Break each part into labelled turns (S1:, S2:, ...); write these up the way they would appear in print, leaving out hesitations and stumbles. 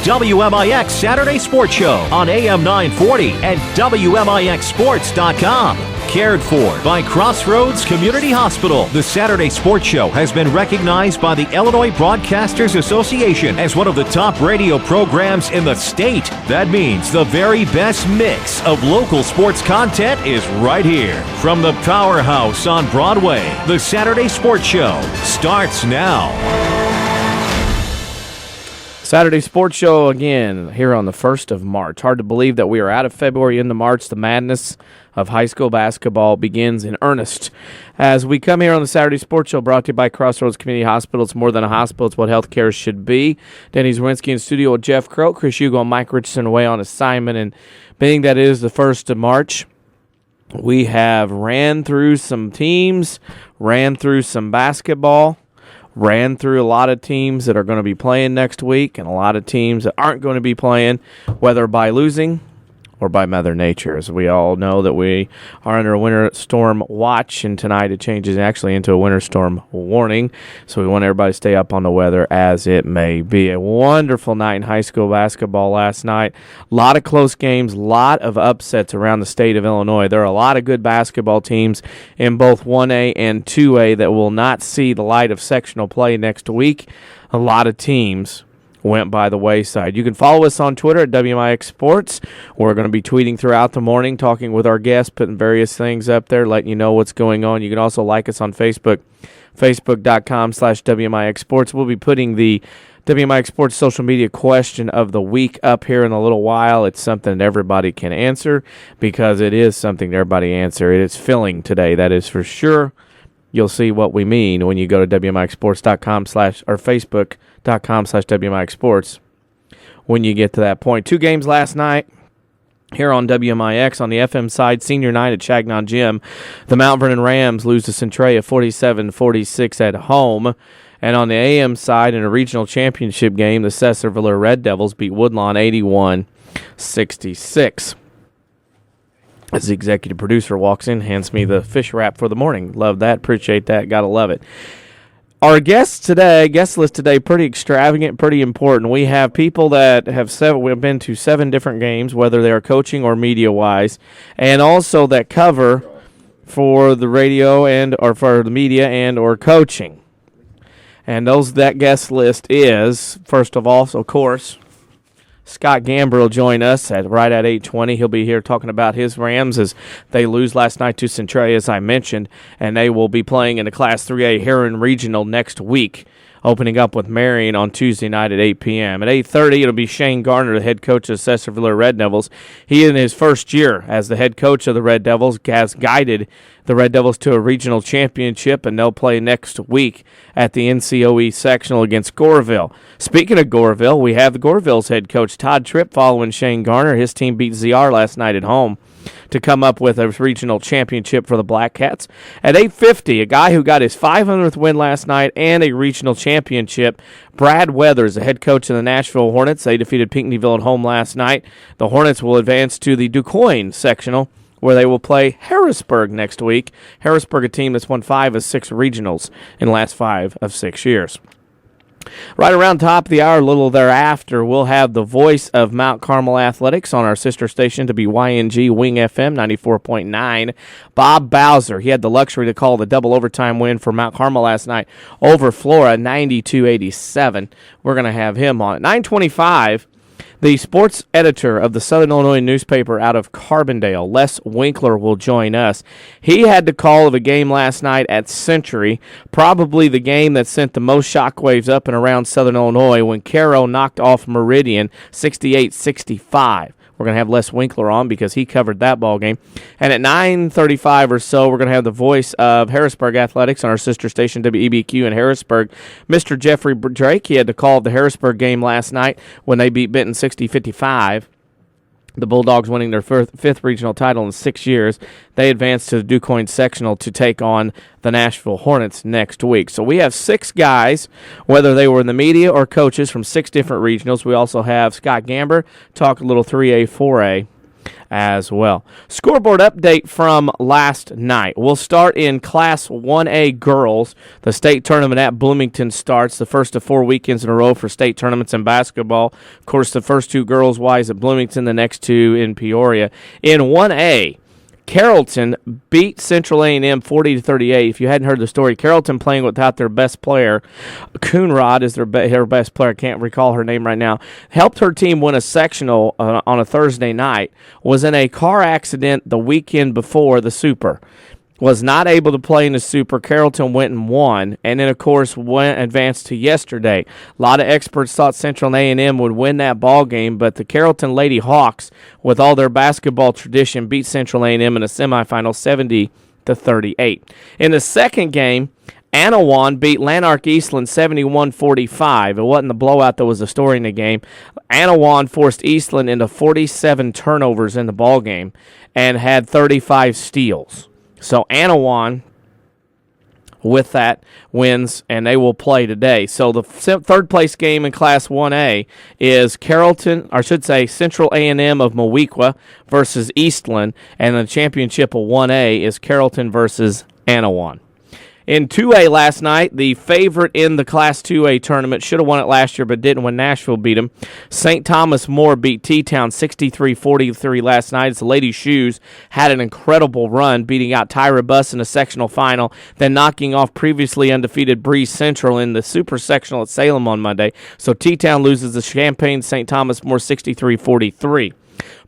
S1: WMIX Saturday Sports Show on AM 940 and WMIXsports.com. Cared for by Crossroads Community Hospital. The Saturday Sports Show has been recognized by the Illinois Broadcasters Association as one of the top radio programs in the state. That means the very best mix of local sports content is right here. From the powerhouse on Broadway, the Saturday Sports Show starts now.
S2: Saturday Sports Show again here on the 1st of March. Hard to believe that we are out of February into March. The madness of high school basketball begins in earnest. As we come here on the Saturday Sports Show, brought to you by Crossroads Community Hospital. It's more than a hospital. It's what healthcare should be. Denny Zwinski in studio with Jeff Crow. Chris Hugo and Mike Richardson away on assignment. And being that it is the 1st of March, we have ran through some teams, ran through some basketball, ran through a lot of teams that are going to be playing next week and a lot of teams that aren't going to be playing, whether by losing or by Mother Nature. As we all know that we are under a winter storm watch, and tonight it changes actually into a winter storm warning. So we want everybody to stay up on the weather as it may be. A wonderful night in high school basketball last night. A lot of close games, a lot of upsets around the state of Illinois. There are a lot of good basketball teams in both 1A and 2A that will not see the light of sectional play next week. A lot of teams went by the wayside. You can follow us on Twitter at WMIX Sports. We're going to be tweeting throughout the morning, talking with our guests, putting various things up there, letting you know what's going on. You can also like us on Facebook, facebook.com/WMIX Sports. We'll be putting the WMIX Sports social media question of the week up here in a little while. It's something that everybody can answer because it is something that everybody answer. It is filling today, that is for sure. You'll see what we mean when you go to WMIXsports.com or Facebook.com/WMIX Sports when you get to that point. 2 games last night here on WMIX. On the FM side, senior night at Chagnon Gym. The Mount Vernon Rams lose to Centralia 47-46 at home. And on the AM side, in a regional championship game, the Sesser-Valier Red Devils beat Woodlawn 81-66. As the executive producer walks in, hands me the fish wrap for the morning. Love that. Appreciate that. Gotta love it. Our guest list today, pretty extravagant, pretty important. We have people that we've been to 7 different games, whether they are coaching or media-wise, and also that cover for the radio or for the media and or coaching. And that guest list is, first of all, of course, Scott Gamber will join us right at 8:20. He'll be here talking about his Rams as they lose last night to Centralia, as I mentioned, and they will be playing in the Class 3A Heron Regional next week, opening up with Marion on Tuesday night at 8 p.m. At 8:30, it'll be Shane Garner, the head coach of the Sesser-Valier Red Devils. He, in his first year as the head coach of the Red Devils, has guided the Red Devils to a regional championship, and they'll play next week at the NCOE sectional against Goreville. Speaking of Goreville, we have the Goreville's head coach, Todd Tripp, following Shane Garner. His team beat ZR last night at home to come up with a regional championship for the Blackcats. At 8:50, a guy who got his 500th win last night and a regional championship, Brad Weathers, the head coach of the Nashville Hornets. They defeated Pinckneyville at home last night. The Hornets will advance to the DuQuoin sectional, where they will play Harrisburg next week. Harrisburg, a team that's won 5 of 6 regionals in the last 5 of 6 years. Right around top of the hour, a little thereafter, we'll have the voice of Mount Carmel Athletics on our sister station to be WYNG-FM 94.9. Bob Bowser, he had the luxury to call the double overtime win for Mount Carmel last night over Flora, 92-87. We're going to have him on at 9:25. The sports editor of the Southern Illinois newspaper out of Carbondale, Les Winkler, will join us. He had the call of a game last night at Century, probably the game that sent the most shockwaves up and around Southern Illinois when Caro knocked off Meridian 68-65. We're going to have Les Winkler on because he covered that ball game. And at 9:35 or so, we're going to have the voice of Harrisburg Athletics on our sister station, WEBQ in Harrisburg, Mr. Jeffrey Drake. He had the call of the Harrisburg game last night when they beat Benton 60-55. The Bulldogs winning their 5th regional title in 6 years. They advanced to the DuQuoin sectional to take on the Nashville Hornets next week. So we have 6 guys, whether they were in the media or coaches from 6 different regionals. We also have Scott Gamber talk a little 3A, 4A. as well. Scoreboard update from last night. We'll start in Class 1A girls. The state tournament at Bloomington starts the first of 4 weekends in a row for state tournaments in basketball. Of course, the first two girls-wise at Bloomington, the next two in Peoria. In 1A, Carrollton beat Central A&M 40-38. If you hadn't heard the story, Carrollton playing without their best player. Coonrod is their best player. I can't recall her name right now. Helped her team win a sectional on a Thursday night. Was in a car accident the weekend before the Super. Was not able to play in the Super. Carrollton went and won, and then, of course, advanced to yesterday. A lot of experts thought Central A&M would win that ball game, but the Carrollton Lady Hawks, with all their basketball tradition, beat Central A&M in a semifinal 70-38. In the second game, Anawan beat Lanark Eastland 71-45. It wasn't the blowout that was the story in the game. Anawan forced Eastland into 47 turnovers in the ball game and had 35 steals. So Anawan, with that, wins, and they will play today. So the third-place game in Class 1A is Central A&M of Moweaqua versus Eastland, and the championship of 1A is Carrollton versus Anawan. In 2A last night, the favorite in the Class 2A tournament, should have won it last year but didn't when Nashville beat them. St. Thomas More beat T-Town 63-43 last night. It's the Lady Shoes had an incredible run, beating out Tyra Bus in the sectional final, then knocking off previously undefeated Breeze Central in the super sectional at Salem on Monday. So T-Town loses to Champaign St. Thomas More 63-43.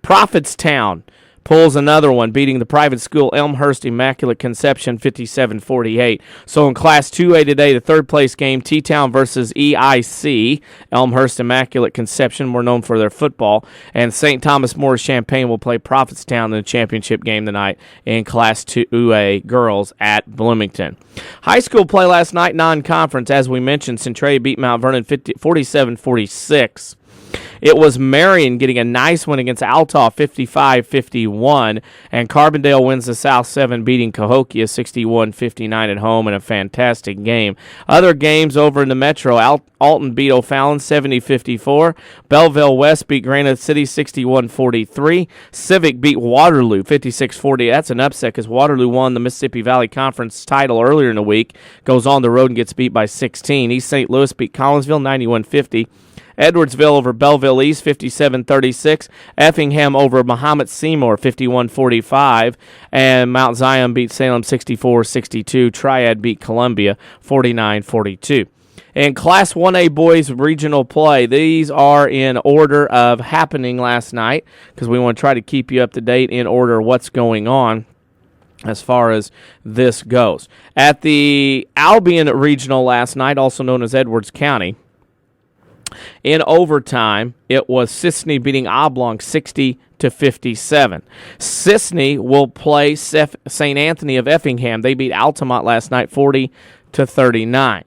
S2: Prophetstown pulls another one, beating the private school Elmhurst Immaculate Conception 57-48. So in Class 2A today, the third-place game, T-Town versus EIC. Elmhurst Immaculate Conception, more known for their football. And St. Thomas More Champaign will play Prophetstown in the championship game tonight in Class 2A girls at Bloomington. High school play last night, non-conference. As we mentioned, Centralia beat Mount Vernon 47-46. It was Marion getting a nice win against Altha 55-51, and Carbondale wins the South 7, beating Cahokia 61-59 at home in a fantastic game. Other games over in the Metro, Alton beat O'Fallon 70-54. Belleville West beat Granite City 61-43. Civic beat Waterloo 56-40. That's an upset because Waterloo won the Mississippi Valley Conference title earlier in the week. Goes on the road and gets beat by 16. East St. Louis beat Collinsville 91-50. Edwardsville over Belleville East, 57-36. Effingham over Mahomet Seymour, 51-45. And Mount Zion beat Salem 64-62. Triad beat Columbia 49-42. In Class 1A boys regional play, these are in order of happening last night because we want to try to keep you up to date in order of what's going on as far as this goes. At the Albion regional last night, also known as Edwards County, in overtime, it was Sisney beating Oblong 60-57. Sisney will play St. Anthony of Effingham. They beat Altamont last night 40-39.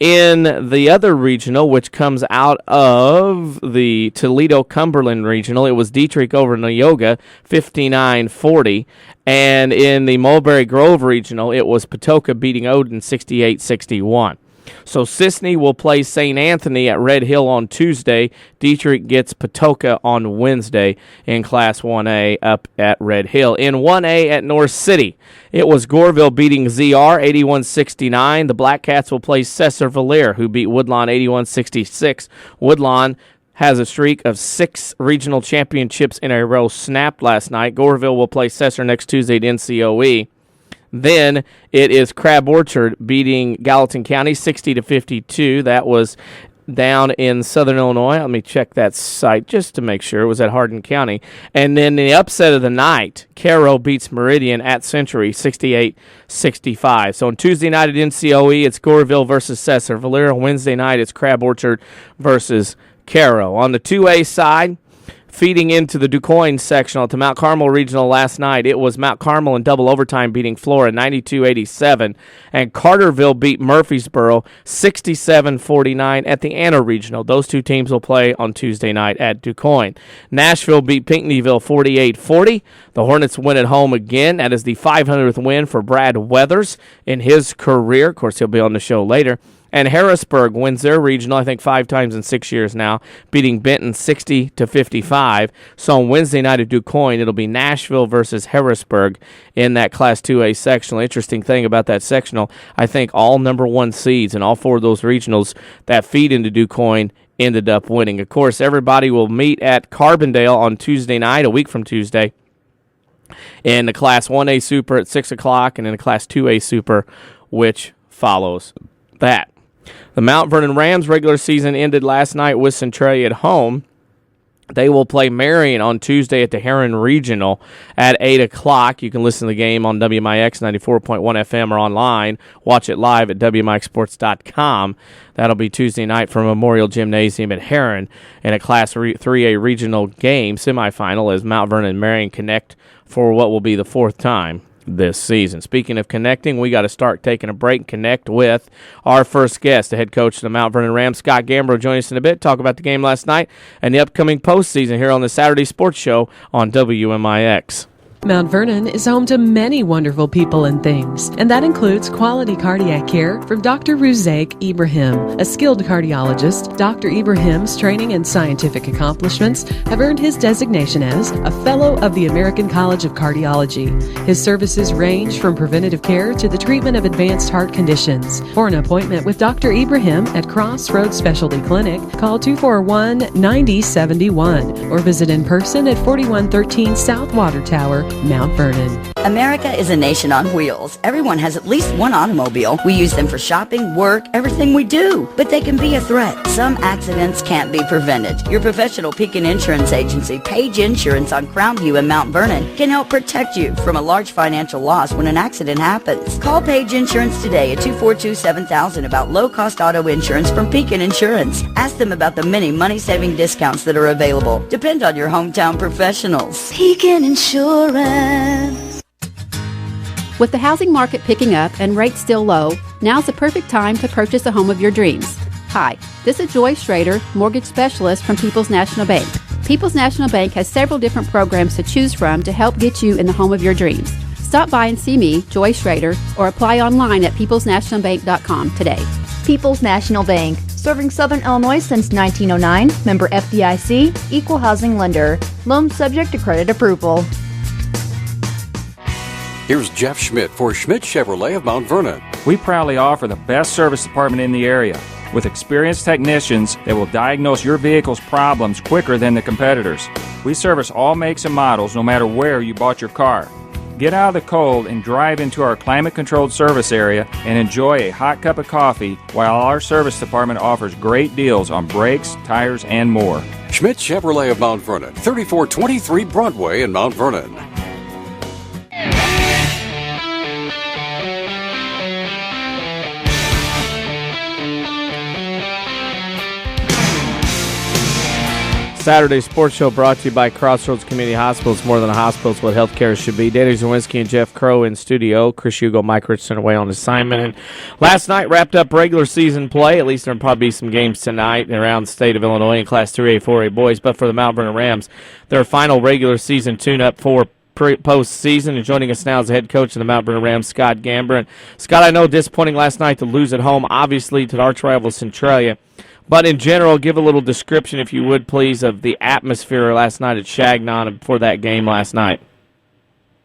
S2: In the other regional, which comes out of the Toledo-Cumberland regional, it was Dietrich over Neoga 59-40. And in the Mulberry Grove regional, it was Patoka beating Odin 68-61. So Sisney will play St. Anthony at Red Hill on Tuesday. Dietrich gets Patoka on Wednesday in Class 1A up at Red Hill. In 1A at North City, it was Goreville beating ZR 81-69. The Blackcats will play Sesser-Valier, who beat Woodlawn 81-66. Woodlawn has a streak of 6 regional championships in a row snapped last night. Goreville will play Sesser next Tuesday at NCOE. Then it is Crab Orchard beating Gallatin County 60-52. That was down in Southern Illinois. Let me check that site just to make sure. It was at Hardin County. And then the upset of the night, Caro beats Meridian at Century 68-65. So on Tuesday night at NCOE, it's Goreville versus Sesser-Valier. On Wednesday night, it's Crab Orchard versus Caro. On the 2A side, feeding into the DuQuoin sectional at the Mount Carmel Regional last night, it was Mount Carmel in double overtime beating Flora 92-87, and Carterville beat Murfreesboro 67-49 at the Anna Regional. Those two teams will play on Tuesday night at DuQuoin. Nashville beat Pinckneyville 48-40. The Hornets win at home again. That is the 500th win for Brad Weathers in his career. Of course, he'll be on the show later. And Harrisburg wins their regional, I think, 5 times in 6 years now, beating Benton 60-55. So on Wednesday night at DuQuoin, it'll be Nashville versus Harrisburg in that Class 2A sectional. Interesting thing about that sectional, I think all number 1 seeds and all 4 of those regionals that feed into DuQuoin ended up winning. Of course, everybody will meet at Carbondale on Tuesday night, a week from Tuesday, in the Class 1A Super at 6 o'clock and in the Class 2A Super, which follows that. The Mount Vernon Rams regular season ended last night with Centralia at home. They will play Marion on Tuesday at the Heron Regional at 8 o'clock. You can listen to the game on WMIX 94.1 FM or online. Watch it live at WMIXsports.com. That'll be Tuesday night from Memorial Gymnasium at Heron in a Class 3A regional game semifinal as Mount Vernon and Marion connect for what will be the 4th time this season. Speaking of connecting, we got to start taking a break and connect with our first guest, the head coach of the Mount Vernon Rams, Scott Gamber, will join us in a bit, talk about the game last night and the upcoming postseason here on the Saturday Sports Show on WMIX.
S3: Mount Vernon is home to many wonderful people and things, and that includes quality cardiac care from Dr. Ruzaik Ibrahim. A skilled cardiologist, Dr. Ibrahim's training and scientific accomplishments have earned his designation as a Fellow of the American College of Cardiology. His services range from preventative care to the treatment of advanced heart conditions. For an appointment with Dr. Ibrahim at Crossroads Specialty Clinic, call 241-9071 or visit in person at 4113 South Water Tower, Mount Vernon.
S4: America is a nation on wheels. Everyone has at least one automobile. We use them for shopping, work, everything we do. But they can be a threat. Some accidents can't be prevented. Your professional Pekin Insurance Agency, Page Insurance on Crownview in Mount Vernon, can help protect you from a large financial loss when an accident happens. Call Page Insurance today at 242-7000 about low-cost auto insurance from Pekin Insurance. Ask them about the many money-saving discounts that are available. Depend on your hometown professionals. Pekin Insurance.
S5: With the housing market picking up and rates still low, now's the perfect time to purchase the home of your dreams. Hi, this is Joy Schrader, mortgage specialist from People's National Bank. People's National Bank has several different programs to choose from to help get you in the home of your dreams. Stop by and see me, Joy Schrader, or apply online at peoplesnationalbank.com today.
S6: People's National Bank, serving Southern Illinois since 1909, member FDIC, equal housing lender, loan subject to credit approval.
S7: Here's Jeff Schmidt for Schmidt Chevrolet of Mount Vernon.
S8: We proudly offer the best service department in the area with experienced technicians that will diagnose your vehicle's problems quicker than the competitors. We service all makes and models no matter where you bought your car. Get out of the cold and drive into our climate-controlled service area and enjoy a hot cup of coffee while our service department offers great deals on brakes, tires, and more.
S7: Schmidt Chevrolet of Mount Vernon, 3423 Broadway in Mount Vernon.
S2: Saturday Sports Show brought to you by Crossroads Community Hospital. It's more than a hospital. It's what healthcare should be. Danny Zawinski and Jeff Crow in studio. Chris Hugo, Mike Richardson away on assignment. And last night wrapped up regular season play. At least there'll probably be some games tonight around the state of Illinois in Class 3A, 4A boys. But for the Mount Vernon Rams, their final regular season tune-up for postseason. And joining us now is the head coach of the Mount Vernon Rams, Scott Gamber. And Scott, I know disappointing last night to lose at home, obviously, to the arch rival Centralia. But in general, give a little description, if you would, please, of the atmosphere last night at Chagnon before that game last night.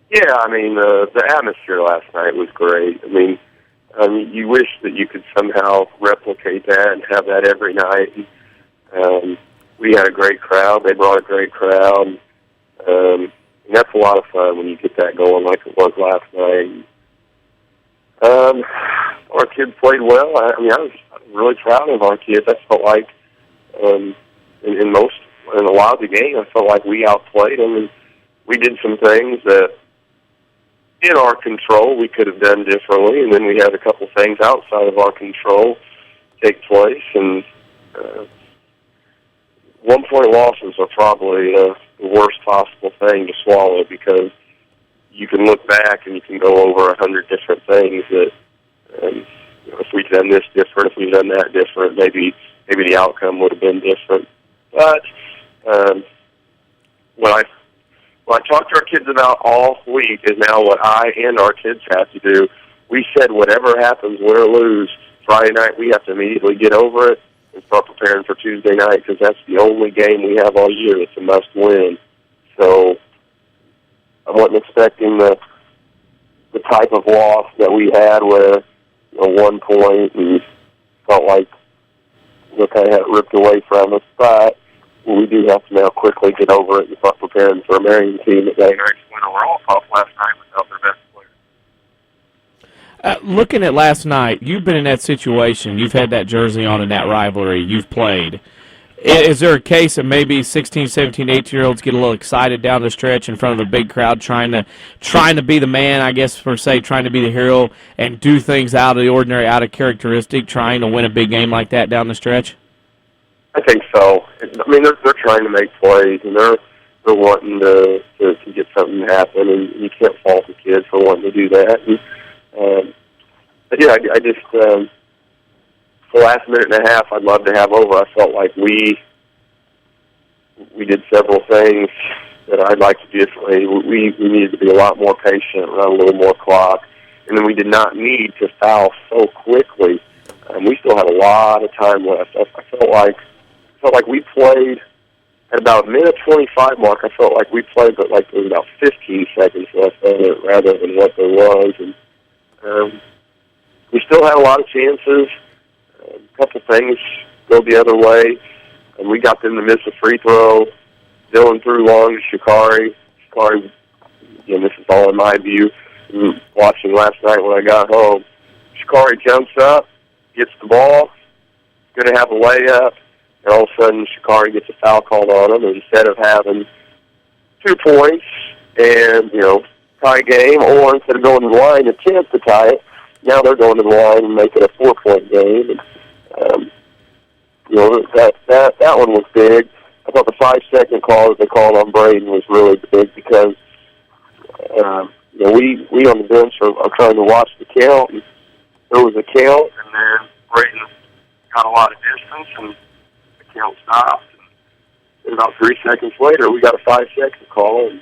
S9: Yeah, I mean, the atmosphere last night was great. I mean, you wish that you could somehow replicate that and have that every night. We had a great crowd. They brought a great crowd. And that's a lot of fun when you get that going like it was last night. Our kids played well. I was really proud of our kids. I felt like in a lot of the game, I felt like we outplayed them, and we did some things that in our control we could have done differently, and then we had a couple things outside of our control take place, and 1-point losses are probably the worst possible thing to swallow, because you can look back and you can go over 100 different things that if we'd done this different, if we'd done that different, maybe the outcome would have been different. But what I talked to our kids about all week is now what I and our kids have to do. We said whatever happens, win or lose, Friday night, we have to immediately get over it and start preparing for Tuesday night because that's the only game we have all year. It's a must-win. So I wasn't expecting the type of loss that we had where 1 point and felt like we kind of had it ripped away from us. But we do have to now quickly get over it and start preparing for a Marion team that they went overall tough last night without their best player.
S2: Looking at last night, you've been in that situation. You've had that jersey on in that rivalry. You've played. Is there a case that maybe 16, 17, 18-year-olds get a little excited down the stretch in front of a big crowd trying to be the man, I guess, per se, trying to be the hero and do things out of the ordinary, out of characteristic, trying to win a big game like that down the stretch?
S9: I think so. I mean, they're trying to make plays, and they're wanting to get something to happen, and you can't fault the kids for wanting to do that. And, but, yeah, I just the last minute and a half I'd love to have over. I felt like we did several things that I'd like to do differently. We needed to be a lot more patient, run a little more clock, and then we did not need to foul so quickly. We still had a lot of time left. I felt like we played at about a minute 25 mark. I felt like we played, but like there was about 15 seconds left on it rather than what there was. And we still had a lot of chances. A couple things go the other way, and we got them to miss a free throw. Dylan threw long to Shikari. Shikari, again, this is all in my view, watching last night when I got home. Shikari jumps up, gets the ball, going to have a layup, and all of a sudden Shikari gets a foul called on him. And instead of having 2 points and, tie game, or instead of going to the line a chance to tie it, now they're going to the line and make it a 4-point game. And, that one was big. I thought the 5-second call that they called on Braden was really big because, we on the bench are trying to watch the count. And there was a count, and then Braden got a lot of distance, and the count stopped. And about 3 seconds later, we got a 5-second call, and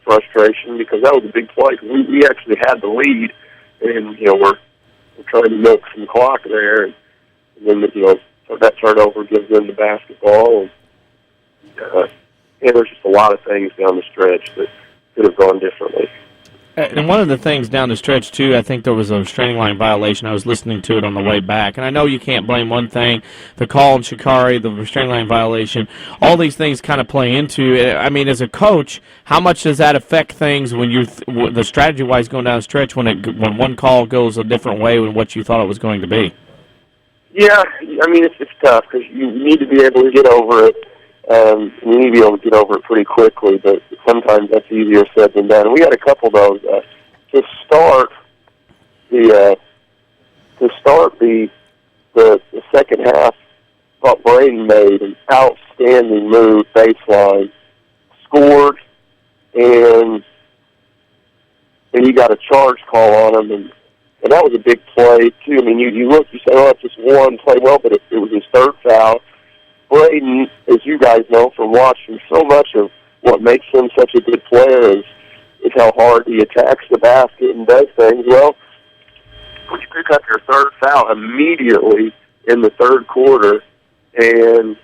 S9: frustration because that was a big play. We actually had the lead, and we're trying to milk some clock there, and then that turnover gives them the basketball, and there's just a lot of things down the stretch that could have gone differently.
S2: And one of the things down the stretch, too, I think there was a restraining line violation. I was listening to it on the way back. And I know you can't blame one thing, the call on Shikari, the restraining line violation. All these things kind of play into it. I mean, as a coach, how much does that affect things when you're the strategy-wise going down the stretch when one call goes a different way than what you thought it was going to be?
S9: Yeah, I mean, it's tough because you need to be able to get over it. You need to be able to get over it pretty quickly, but sometimes that's easier said than done. And we had a couple of those. To start the second half, I thought Braden made an outstanding move baseline, scored, and he got a charge call on him, and that was a big play too. I mean, you look, you say, oh, it's just one play well, but it was his third foul. Braden, as you guys know from watching so much of what makes him such a good player is how hard he attacks the basket and does things. Well, when you pick up your third foul immediately in the third quarter, and,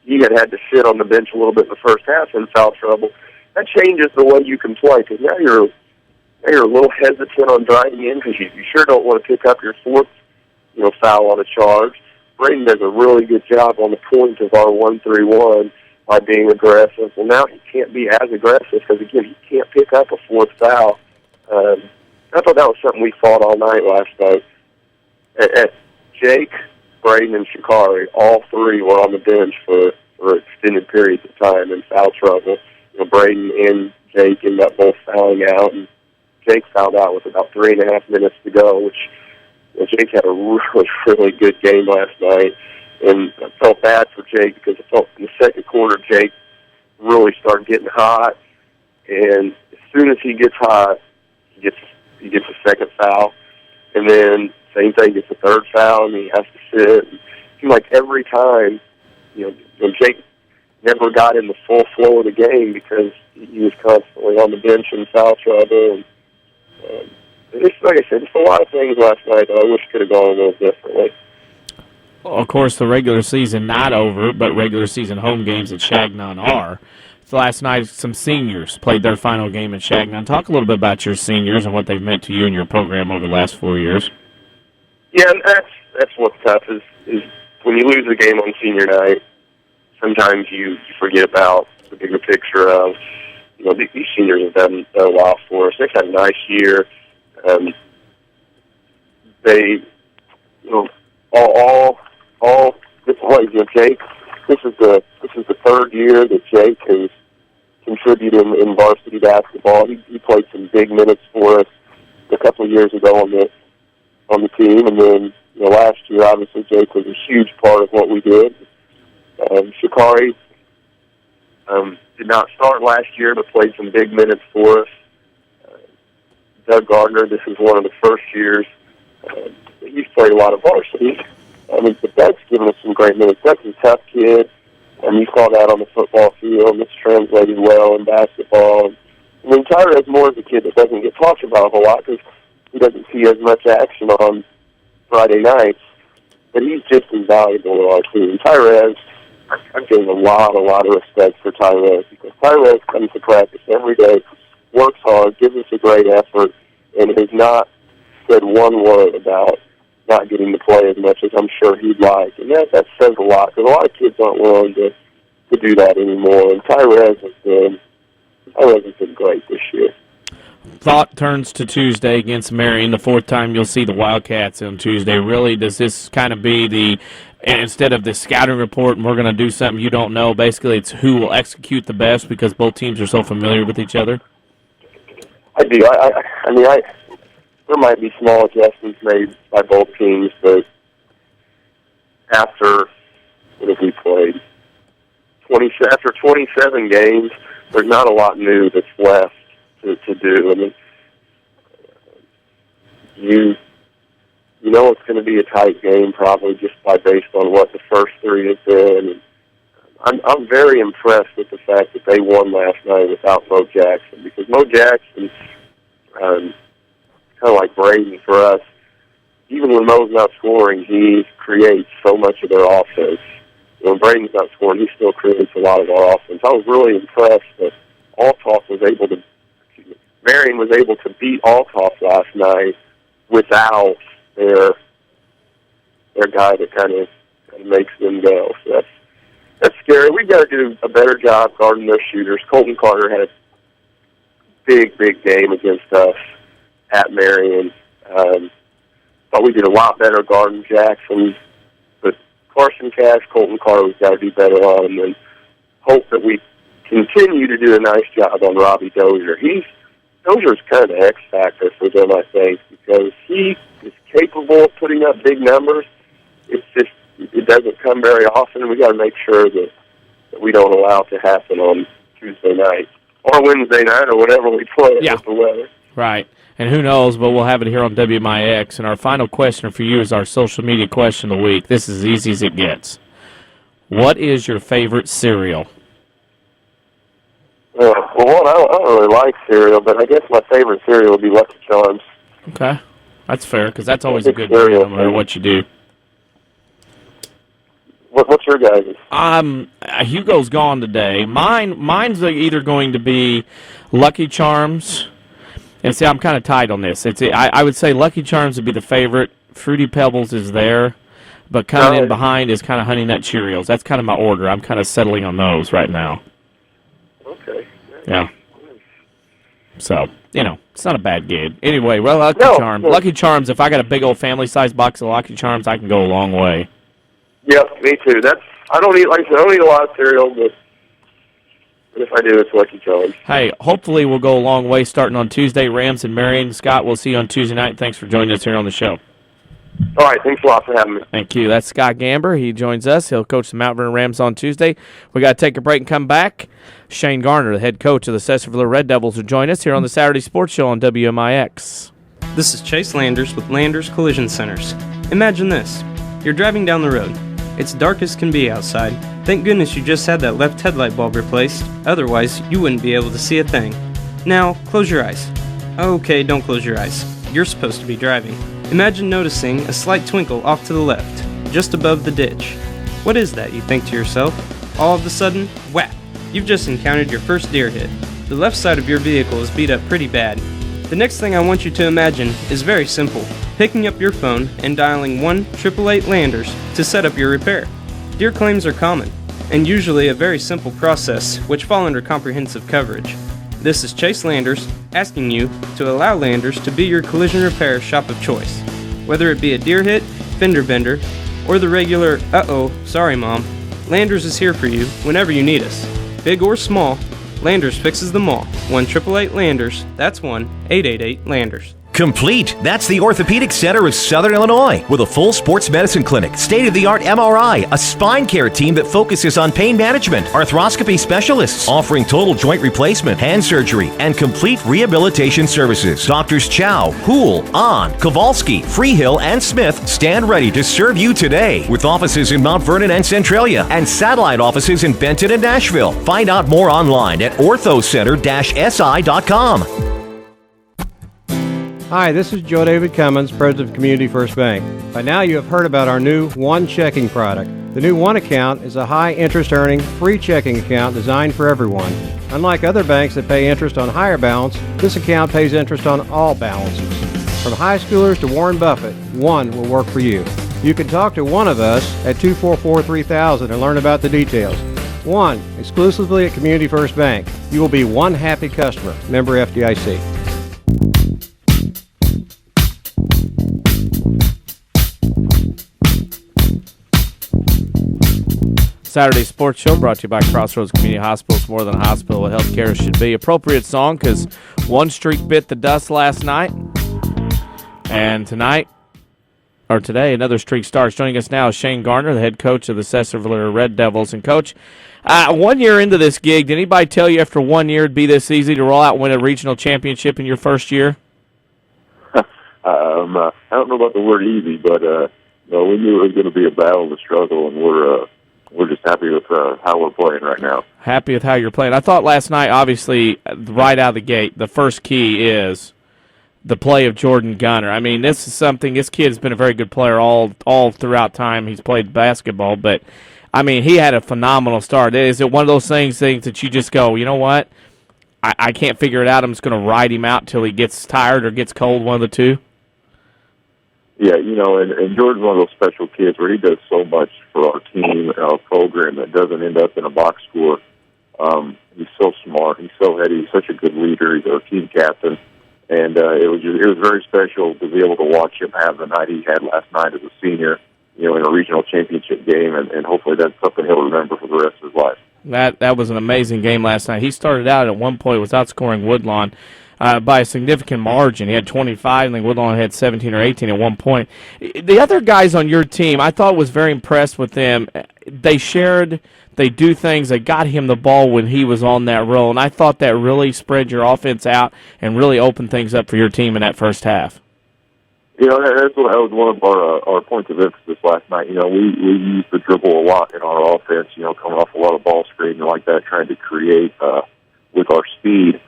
S9: he had to sit on the bench a little bit in the first half in foul trouble, that changes the way you can play, because now you're a little hesitant on driving in because you sure don't want to pick up your fourth, foul on a charge. Braden does a really good job on the point of our 1-3-1 by being aggressive. Well, now he can't be as aggressive because, again, he can't pick up a fourth foul. I thought that was something we fought all night last night. At Jake, Braden, and Shikari, all three were on the bench for extended periods of time in foul trouble. Braden and Jake ended up both fouling out, and Jake fouled out with about 3.5 minutes to go, which Jake had a really, really good game last night, and I felt bad for Jake because I felt in the second quarter Jake really started getting hot, and as soon as he gets hot, he gets a second foul, and then same thing, gets a third foul, and he has to sit. It seemed like every time, Jake never got in the full flow of the game because he was constantly on the bench in foul trouble, and it's like I said, just a lot of things last night that I wish could have gone a little differently.
S2: Well, of course, the regular season not over, but regular season home games at Chagnon are. So last night, some seniors played their final game at Chagnon. Talk a little bit about your seniors and what they've meant to you and your program over the last 4 years.
S9: Yeah, and that's what's tough is when you lose a game on senior night, sometimes you forget about the bigger picture of, these seniors have done a while for us. They've had a nice year. They, all different ways. Jake, this is the third year that Jake has contributed in varsity basketball. He played some big minutes for us a couple of years ago on the team, and then last year, obviously, Jake was a huge part of what we did. Shikari did not start last year, but played some big minutes for us. Doug Garner, this is one of the first years he's played a lot of varsity. But Doug's given us some great minutes. Doug's a tough kid, and you saw that on the football field, and it's translated well in basketball. Tyra is more of a kid that doesn't get talked about a whole lot because he doesn't see as much action on Friday nights, but he's just as valuable to our team. Tyrez, I'm getting a lot of respect for Tyrez because Tyrez comes to practice every day, works hard, gives us a great effort, and has not said one word about not getting to play as much as I'm sure he'd like. And that says a lot because a lot of kids aren't willing to do that anymore. And Tyrez has been great this year.
S2: Thought turns to Tuesday against Marion, the fourth time you'll see the Wildcats on Tuesday. Really, does this kind of be instead of the scouting report and we're going to do something you don't know, basically it's who will execute the best because both teams are so familiar with each other?
S9: I do. There might be small adjustments made by both teams, but after what have we played? After 27 games, there's not a lot new that's left to do. You know it's going to be a tight game probably just based on what the first three have been. And I'm very impressed with the fact that they won last night without Mo Jackson because Mo Jackson, kind of like Braden for us, even when Mo's not scoring, he creates so much of their offense. When Braden's not scoring, he still creates a lot of our offense. I was really impressed that Marion was able to beat Althoff last night without their guy that kind of makes them go. So that's scary. We've got to do a better job guarding their shooters. Colton Carter had a big game against us at Marion. Thought we did a lot better guarding Jackson. But Carson Cash, Colton Carter, we've got to do better on him and hope that we continue to do a nice job on Robbie Dozier. Dozier's kind of the X factor for them, I think, because he is capable of putting up big numbers. It's just it doesn't come very often, and we got to make sure that we don't allow it to happen on Tuesday night or Wednesday night or whatever we play with the weather.
S2: Right. And who knows, but we'll have it here on WMIX. And our final question for you is our social media question of the week. This is as easy as it gets. What is your favorite cereal?
S9: Well, I don't really like cereal, but I guess my favorite cereal would be Lucky Charms.
S2: Okay. That's fair, because that's always a good cereal, no matter what you do.
S9: What's your guys'?
S2: Hugo's gone today. Mine's either going to be Lucky Charms. And see, I'm kind of tight on this. I would say Lucky Charms would be the favorite. Fruity Pebbles is there. But coming in behind is kind of Honey Nut Cheerios. That's kind of my order. I'm kind of settling on those right now.
S9: Okay.
S2: Yeah. So, it's not a bad gig. Anyway, Lucky Charms. No. Lucky Charms, if I got a big old family-sized box of Lucky Charms, I can go a long way.
S9: Yep, me too. I don't eat a lot of cereal, but if I do, it's Lucky Charms.
S2: Hey, hopefully we'll go a long way starting on Tuesday. Rams and Marion. Scott, we'll see you on Tuesday night. Thanks for joining us here on the show.
S9: All right, thanks a lot for having me.
S2: Thank you. That's Scott Gamber. He joins us. He'll coach the Mount Vernon Rams on Tuesday. We got to take a break and come back. Shane Garner, the head coach of the Sesser-Valier Red Devils, will join us here on the Saturday Sports Show on WMIX.
S10: This is Chase Landers with Landers Collision Centers. Imagine this. You're driving down the road. It's dark as can be outside. Thank goodness you just had that left headlight bulb replaced. Otherwise, you wouldn't be able to see a thing. Now, close your eyes. Okay, don't close your eyes. you're supposed to be driving. Imagine noticing a slight twinkle off to the left, just above the ditch. What is that, you think to yourself? All of a sudden, whap! You've just encountered your first deer hit. The left side of your vehicle is beat up pretty bad. The next thing I want you to imagine is very simple. Picking up your phone and dialing 1-888-LANDERS to set up your repair. Deer claims are common, and usually a very simple process which fall under comprehensive coverage. This is Chase Landers asking you to allow Landers to be your collision repair shop of choice. Whether it be a deer hit, fender bender, or the regular, uh-oh, sorry mom, Landers is here for you whenever you need us. Big or small, Landers fixes them all. 1-888-LANDERS, that's 1-888-LANDERS.
S1: Complete. That's the Orthopedic Center of Southern Illinois with a full sports medicine clinic, state-of-the-art MRI, a spine care team that focuses on pain management, arthroscopy specialists offering total joint replacement, hand surgery, and complete rehabilitation services. Doctors Chow, Houle, Ahn, Kowalski, Freehill, and Smith stand ready to serve you today with offices in Mount Vernon and Centralia and satellite offices in Benton and Nashville. Find out more online at orthocenter-si.com.
S11: Hi, this is Joe David Cummins, President of Community First Bank. By now you have heard about our new One Checking product. The new One account is a high interest earning, free checking account designed for everyone. Unlike other banks that pay interest on higher balance, this account pays interest on all balances. From high schoolers to Warren Buffett, One will work for you. You can talk to one of us at 244-3000 and learn about the details. One, exclusively at Community First Bank. You will be one happy customer. Member FDIC.
S2: Saturday Sports Show brought to you by Crossroads Community Hospital. It's more than a hospital. Healthcare should be. Appropriate song because one streak bit the dust last night. And today, another streak starts. Joining us now is Shane Garner, the head coach of the Sesser-Valier Red Devils. And, Coach, 1 year into this gig, did anybody tell you after 1 year it'd be this easy to roll out and win a regional championship in your first year?
S9: I don't know about the word easy, but we knew it was going to be a battle, a struggle, and we're just happy with how we're playing right now.
S2: Happy with how you're playing. I thought last night, obviously, right out of the gate, the first key is the play of Jordan Garner. I mean, this is something, this kid has been a very good player all throughout time he's played basketball, but, I mean, he had a phenomenal start. Is it one of those things that you just go, you know what, I can't figure it out, I'm just going to ride him out till he gets tired or gets cold, one of the two?
S9: Yeah, and Jordan's one of those special kids where he does so much for our team and our program that doesn't end up in a box score. He's so smart. He's so heady. He's such a good leader. He's our team captain. And it was very special to be able to watch him have the night he had last night as a senior, in a regional championship game, and hopefully that's something he'll remember for the rest of his life.
S2: That was an amazing game last night. He started out at one point without scoring Woodlawn by a significant margin. He had 25, and then Woodlawn had 17 or 18 at one point. The other guys on your team, I thought was very impressed with them. They shared, they do things, they got him the ball when he was on that roll, and I thought that really spread your offense out and really opened things up for your team in that first half.
S9: That was one of our points of emphasis last night. We used the dribble a lot in our offense, coming off a lot of ball screen and like that, trying to create with our speed.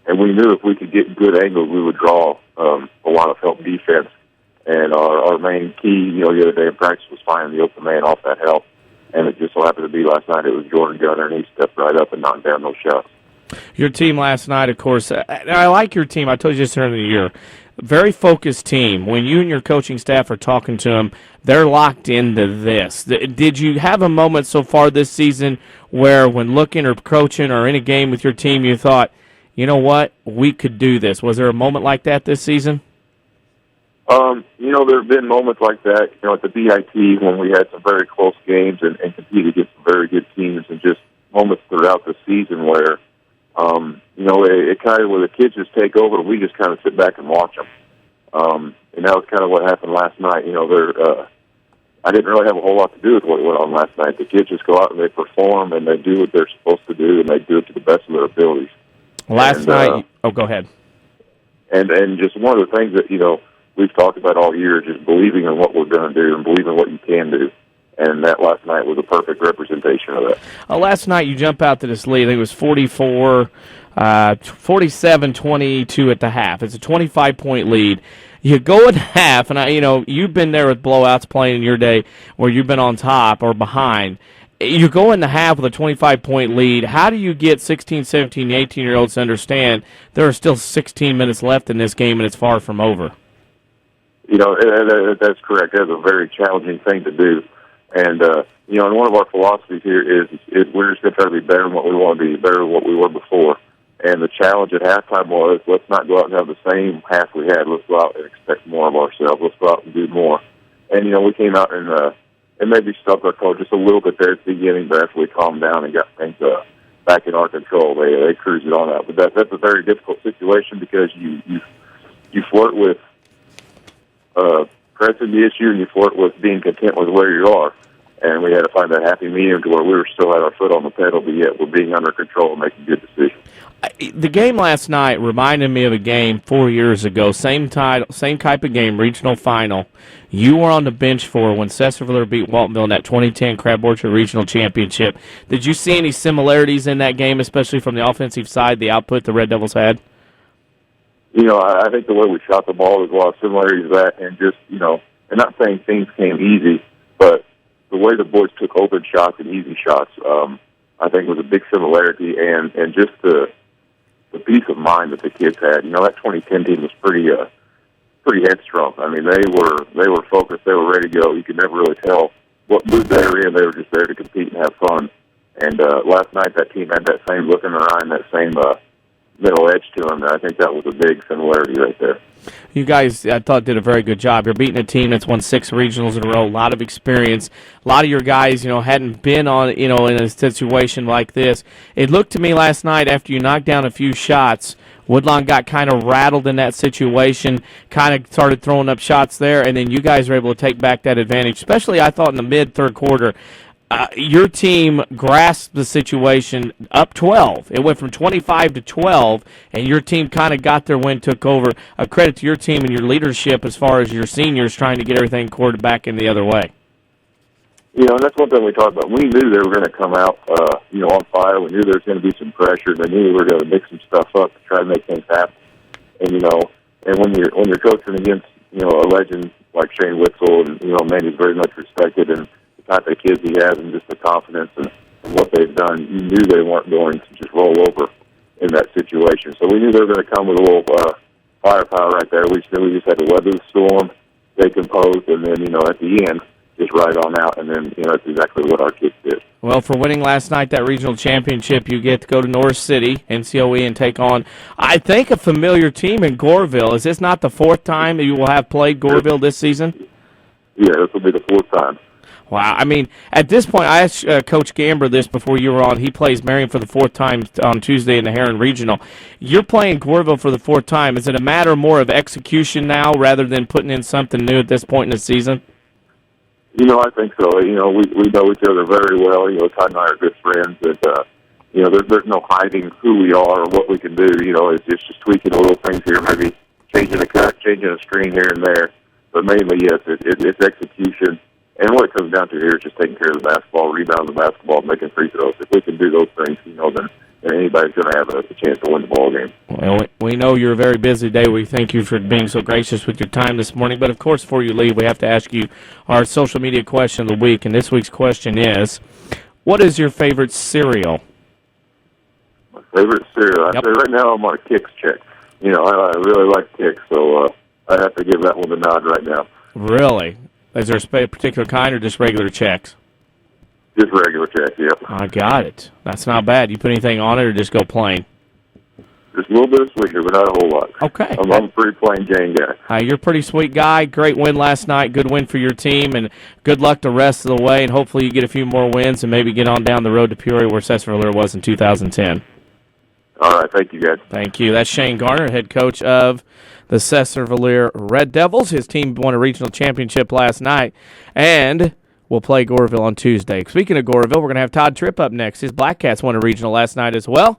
S9: And we knew if we could get good angles, we would draw a lot of help defense. And our main key, the other day in practice was finding the open man off that help. And it just so happened to be last night it was Jordan Garner, and he stepped right up and knocked down those shots.
S2: Your team last night, of course, I like your team. I told you just earlier in the year. Very focused team. When you and your coaching staff are talking to them, they're locked into this. Did you have a moment so far this season where when looking or coaching or in a game with your team you thought, you know what, we could do this? Was there a moment like that this season?
S9: There have been moments like that, at the BIT when we had some very close games and competed against some very good teams, and just moments throughout the season where, it kind of, where the kids just take over and we just kind of sit back and watch them. And that was kind of what happened last night. I didn't really have a whole lot to do with what went on last night. The kids just go out and they perform and they do what they're supposed to do, and they do it to the best of their abilities.
S2: Last night, go ahead.
S9: And just one of the things that, we've talked about all year, just believing in what we're going to do and believing in what you can do. And that last night was a perfect representation of that.
S2: Last night you jump out to this lead. I think it was 44 47-22 at the half. It's a 25-point lead. You go in half, and you've been there with blowouts playing in your day where you've been on top or behind. You go in the half with a 25-point lead. How do you get 16, 17, 18-year-olds to understand there are still 16 minutes left in this game and it's far from over?
S9: That's correct. That's a very challenging thing to do. And, and one of our philosophies here is we're just going to try to be better than what we want to be, better than what we were before. And the challenge at halftime was, let's not go out and have the same half we had. Let's go out and expect more of ourselves. Let's go out and do more. And, we came out and maybe stuck our toe just a little bit there at the beginning, but after we calmed down and got things back in our control, they cruised it on out. But that's a very difficult situation because you flirt with pressing the issue and you flirt with being content with where you are. And we had to find that happy medium to where we were still had our foot on the pedal, but yet we're being under control and making good decisions.
S2: The game last night reminded me of a game 4 years ago, same type of game, regional final. You were on the bench for when Sesser-Valier beat Waltonville in that 2010 Crab Orchard Regional Championship. Did you see any similarities in that game, especially from the offensive side, the output the Red Devils had?
S9: I think the way we shot the ball, there's a lot of similarities to that, and just, and not saying things came easy, but the way the boys took open shots and easy shots, I think was a big similarity, and just the peace of mind that the kids had. That 2010 team was pretty headstrong. I mean, they were focused. They were ready to go. You could never really tell what mood they were in. They were just there to compete and have fun. And last night, that team had that same look in their eye and that same middle edge to them. And I think that was a big similarity right there.
S2: You guys, I thought, did a very good job. You're beating a team that's won 6 regionals in a row, a lot of experience. A lot of your guys, hadn't been on, in a situation like this. It looked to me last night after you knocked down a few shots, Woodlawn got kind of rattled in that situation, kind of started throwing up shots there, and then you guys were able to take back that advantage, especially, I thought, in the mid-third quarter. Your team grasped the situation up 12. It went from 25 to 12, and your team kind of got their win, took over. A credit to your team and your leadership as far as your seniors trying to get everything quartered back in the other way.
S9: And that's one thing we talked about. We knew they were going to come out, on fire. We knew there was going to be some pressure. They knew we were going to mix some stuff up to try to make things happen. And and when you're coaching against a legend like Shane Witzel, and man, he's very much respected, and the type of kids he has, and just the confidence and what they've done, you knew they weren't going to just roll over in that situation. So we knew they were going to come with a little firepower right there. We just knew we just had to weather the storm, stay composed, and then at the end, just ride on out, and then that's exactly what our kids did.
S2: Well, for winning last night that regional championship, you get to go to North City, NCOE, and take on, I think, a familiar team in Goreville. Is this not the 4th time that you will have played Goreville this season?
S9: Yeah, this will be the 4th time.
S2: Wow. I mean, at this point, I asked Coach Gamber this before you were on. He plays Marion for the 4th time on Tuesday in the Heron Regional. You're playing Goreville for the 4th time. Is it a matter more of execution now rather than putting in something new at this point in the season?
S9: I think so. We know each other very well. Todd and I are good friends. And, there's no hiding who we are or what we can do. It's just tweaking a little things here, maybe changing a cut, changing a screen here and there. But mainly, yes, it's execution. And what it comes down to here is just taking care of the basketball, rebounding the basketball, making free throws. If we can do those things, then anybody's going to have a chance to win the ball game.
S2: Well, we know you're a very busy day. We thank you for being so gracious with your time this morning. But, of course, before you leave, we have to ask you our social media question of the week. And this week's question is, what is your favorite cereal?
S9: My favorite cereal? I say right now I'm on a Kix check. I really like Kix, so I have to give that one the nod right now.
S2: Really? Is there a particular kind or just regular checks?
S9: Just regular checks, yep.
S2: I got it. That's not bad. You put anything on it or just go plain?
S9: Just a little bit of sweetener, but not a whole lot.
S2: Okay.
S9: I'm a pretty plain Jane guy.
S2: You're a pretty sweet guy. Great win last night. Good win for your team, and good luck the rest of the way, and hopefully you get a few more wins and maybe get on down the road to Peoria where Sesser-Valier was in 2010.
S9: All right. Thank you, guys.
S2: Thank you. That's Shane Garner, head coach of the Sesser-Valier Red Devils. His team won a regional championship last night, and we'll play Goreville on Tuesday. Speaking of Goreville, we're going to have Todd Tripp up next. His Blackcats won a regional last night as well.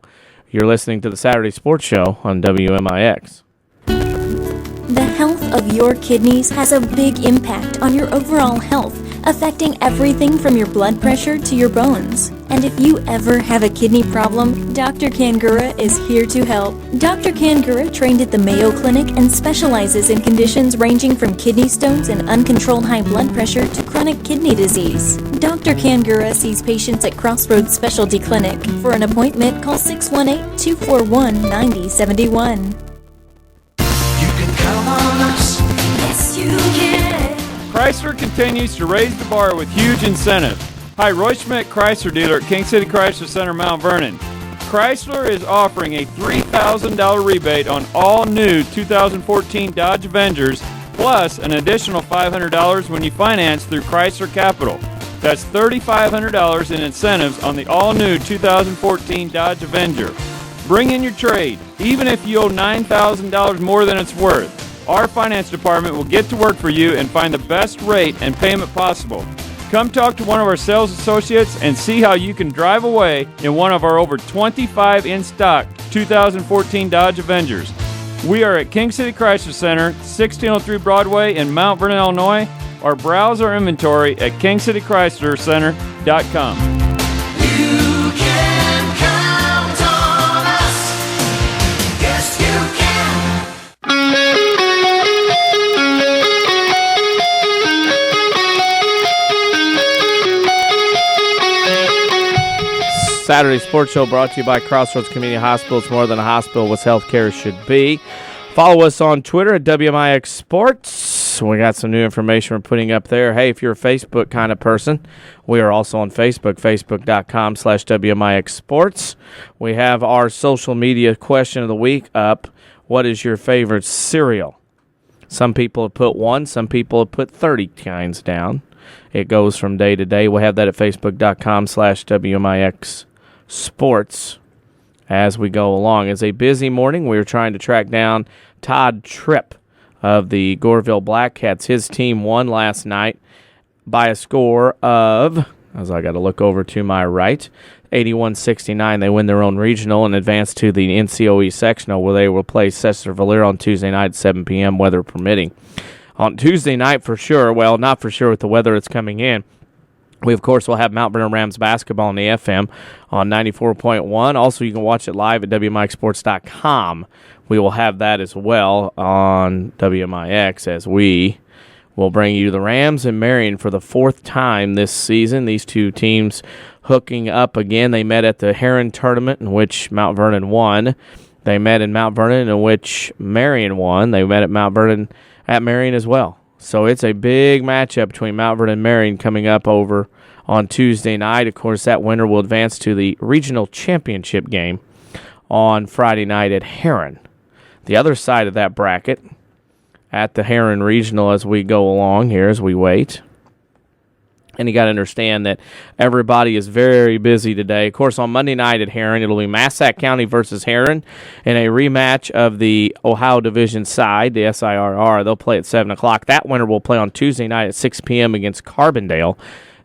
S2: You're listening to the Saturday Sports Show on WMIX.
S12: The health of your kidneys has a big impact on your overall health. affecting everything from your blood pressure to your bones. And if you ever have a kidney problem, Dr. Kangura is here to help. Dr. Kangura trained at the Mayo Clinic and specializes in conditions ranging from kidney stones and uncontrolled high blood pressure to chronic kidney disease. Dr. Kangura sees patients at Crossroads Specialty Clinic. For an appointment, call 618-241-9071.
S13: You can count on us. Yes, you can.
S8: Chrysler continues to raise the bar with huge incentives. Hi, Roy Schmidt, Chrysler dealer at King City Chrysler Center, Mount Vernon. Chrysler is offering a $3,000 rebate on all new 2014 Dodge Avengers, plus an additional $500 when you finance through Chrysler Capital. That's $3,500 in incentives on the all-new 2014 Dodge Avenger. Bring in your trade, even if you owe $9,000 more than it's worth. Our finance department will get to work for you and find the best rate and payment possible. Come talk to one of our sales associates and see how you can drive away in one of our over 25 in-stock 2014 Dodge Avengers. We are at King City Chrysler Center, 1603 Broadway in Mount Vernon, Illinois, or browse our inventory at kingcitychryslercenter.com.
S13: You can count on us. Yes, you can.
S2: Saturday Sports Show brought to you by Crossroads Community Hospital. It's more than a hospital, what healthcare should be. Follow us on Twitter at WMIX Sports. We got some new information we're putting up there. Hey, if you're a Facebook kind of person, we are also on Facebook, facebook.com/WMIX Sports. We have our social media question of the week up. What is your favorite cereal? Some people have put 1, some people have put 30 kinds down. It goes from day to day. We'll have that at facebook.com/WMIX Sports as we go along. It's a busy morning. We're trying to track down Todd Tripp of the Goreville Blackcats. His team won last night by a score of, as I got to look over to my right, 81-69. They win their own regional and advance to the NCOE sectional, where they will play Sesser-Valier on Tuesday night at 7 p.m., weather permitting. On Tuesday night for sure, well, not for sure with the weather that's coming in, we, of course, will have Mount Vernon Rams basketball on the FM on 94.1. Also, you can watch it live at WMIXsports.com. We will have that as well on WMIX as we will bring you the Rams and Marion for the 4th time this season. These two teams hooking up again. They met at the Heron tournament, in which Mount Vernon won. They met in Mount Vernon, in which Marion won. They met at Mount Vernon at Marion as well. So it's a big matchup between Mount Vernon and Marion coming up over on Tuesday night. Of course, that winner will advance to the regional championship game on Friday night at Heron. The other side of that bracket at the Heron Regional as we go along here, as we wait. And you got to understand that everybody is very busy today. Of course, on Monday night at Heron, it'll be Massac County versus Heron in a rematch of the Ohio Division side, the SIRR. They'll play at 7 o'clock. That winner will play on Tuesday night at 6 p.m. against Carbondale.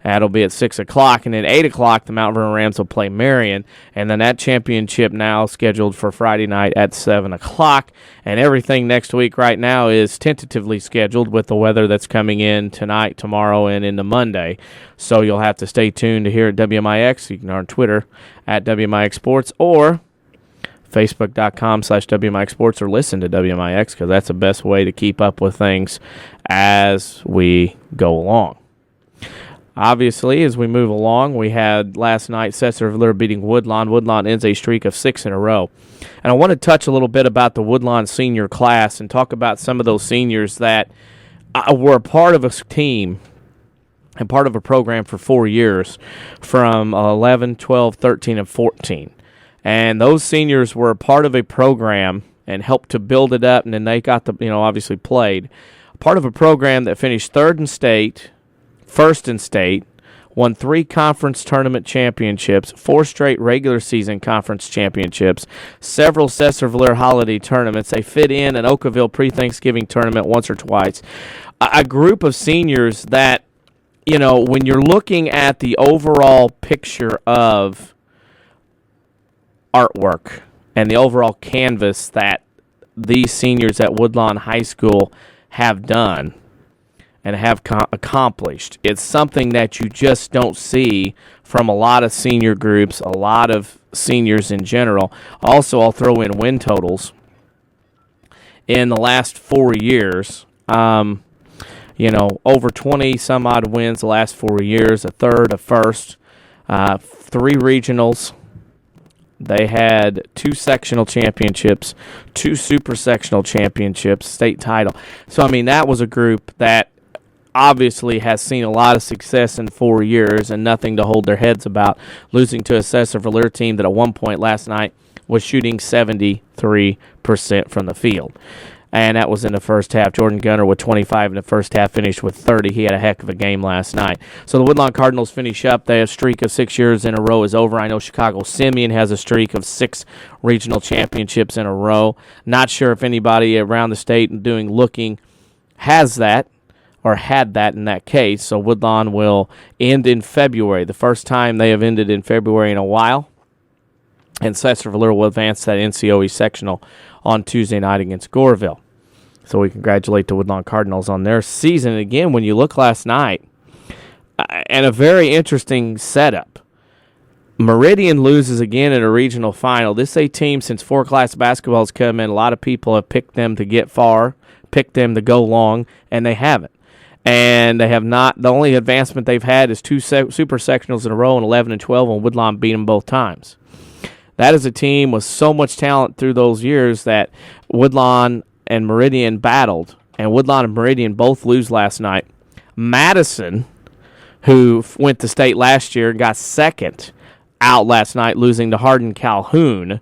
S2: That'll be at 6 o'clock. And then 8 o'clock, the Mount Vernon Rams will play Marion. And then that championship now scheduled for Friday night at 7 o'clock. And everything next week right now is tentatively scheduled with the weather that's coming in tonight, tomorrow, and into Monday. So you'll have to stay tuned to hear at WMIX. You can on Twitter at WMIX Sports or Facebook.com/WMIX Sports or listen to WMIX, because that's the best way to keep up with things as we go along. Obviously, as we move along, we had last night Sesser-Valier beating Woodlawn. Woodlawn ends a streak of 6 in a row. And I want to touch a little bit about the Woodlawn senior class and talk about some of those seniors that were a part of a team and part of a program for 4 years from 11, 12, 13, and 14. And those seniors were a part of a program and helped to build it up, and then they got obviously played. Part of a program that finished 3rd in state, 1st in state, won 3 conference tournament championships, 4 straight regular season conference championships, several Sesser-Valier holiday tournaments. They fit in an Oakville pre-Thanksgiving tournament once or twice. A group of seniors that, when you're looking at the overall picture of artwork and the overall canvas that these seniors at Woodlawn High School have done, and have accomplished. It's something that you just don't see from a lot of senior groups, a lot of seniors in general. Also, I'll throw in win totals. In the last 4 years, over 20 some odd wins the last 4 years, a third, a first, 3 regionals. They had 2 sectional championships, 2 super sectional championships, state title. So, that was a group that obviously has seen a lot of success in 4 years and nothing to hold their heads about, losing to a Sesser-Valier team that at one point last night was shooting 73% from the field. And that was in the first half. Jordan Garner with 25 in the first half, finished with 30. He had a heck of a game last night. So the Woodlawn Cardinals finish up. Their streak of 6 years in a row is over. I know Chicago Simeon has a streak of 6 regional championships in a row. Not sure if anybody around the state looking has that or had that in that case. So Woodlawn will end in February, the first time they have ended in February in a while. And Sesser-Valier will advance that NCOE sectional on Tuesday night against Goreville. So we congratulate the Woodlawn Cardinals on their season. And again, when you look last night, and a very interesting setup, Meridian loses again in a regional final. This is a team, since 4-class basketball has come in, a lot of people have picked them to get far, picked them to go long, and they haven't. And they have not. The only advancement they've had is 2 super sectionals in a row, and 11 and 12, and Woodlawn beat them both times. That is a team with so much talent through those years that Woodlawn and Meridian battled, and Woodlawn and Meridian both lose last night. Madison, who went to state last year, got second out last night, losing to Hardin Calhoun.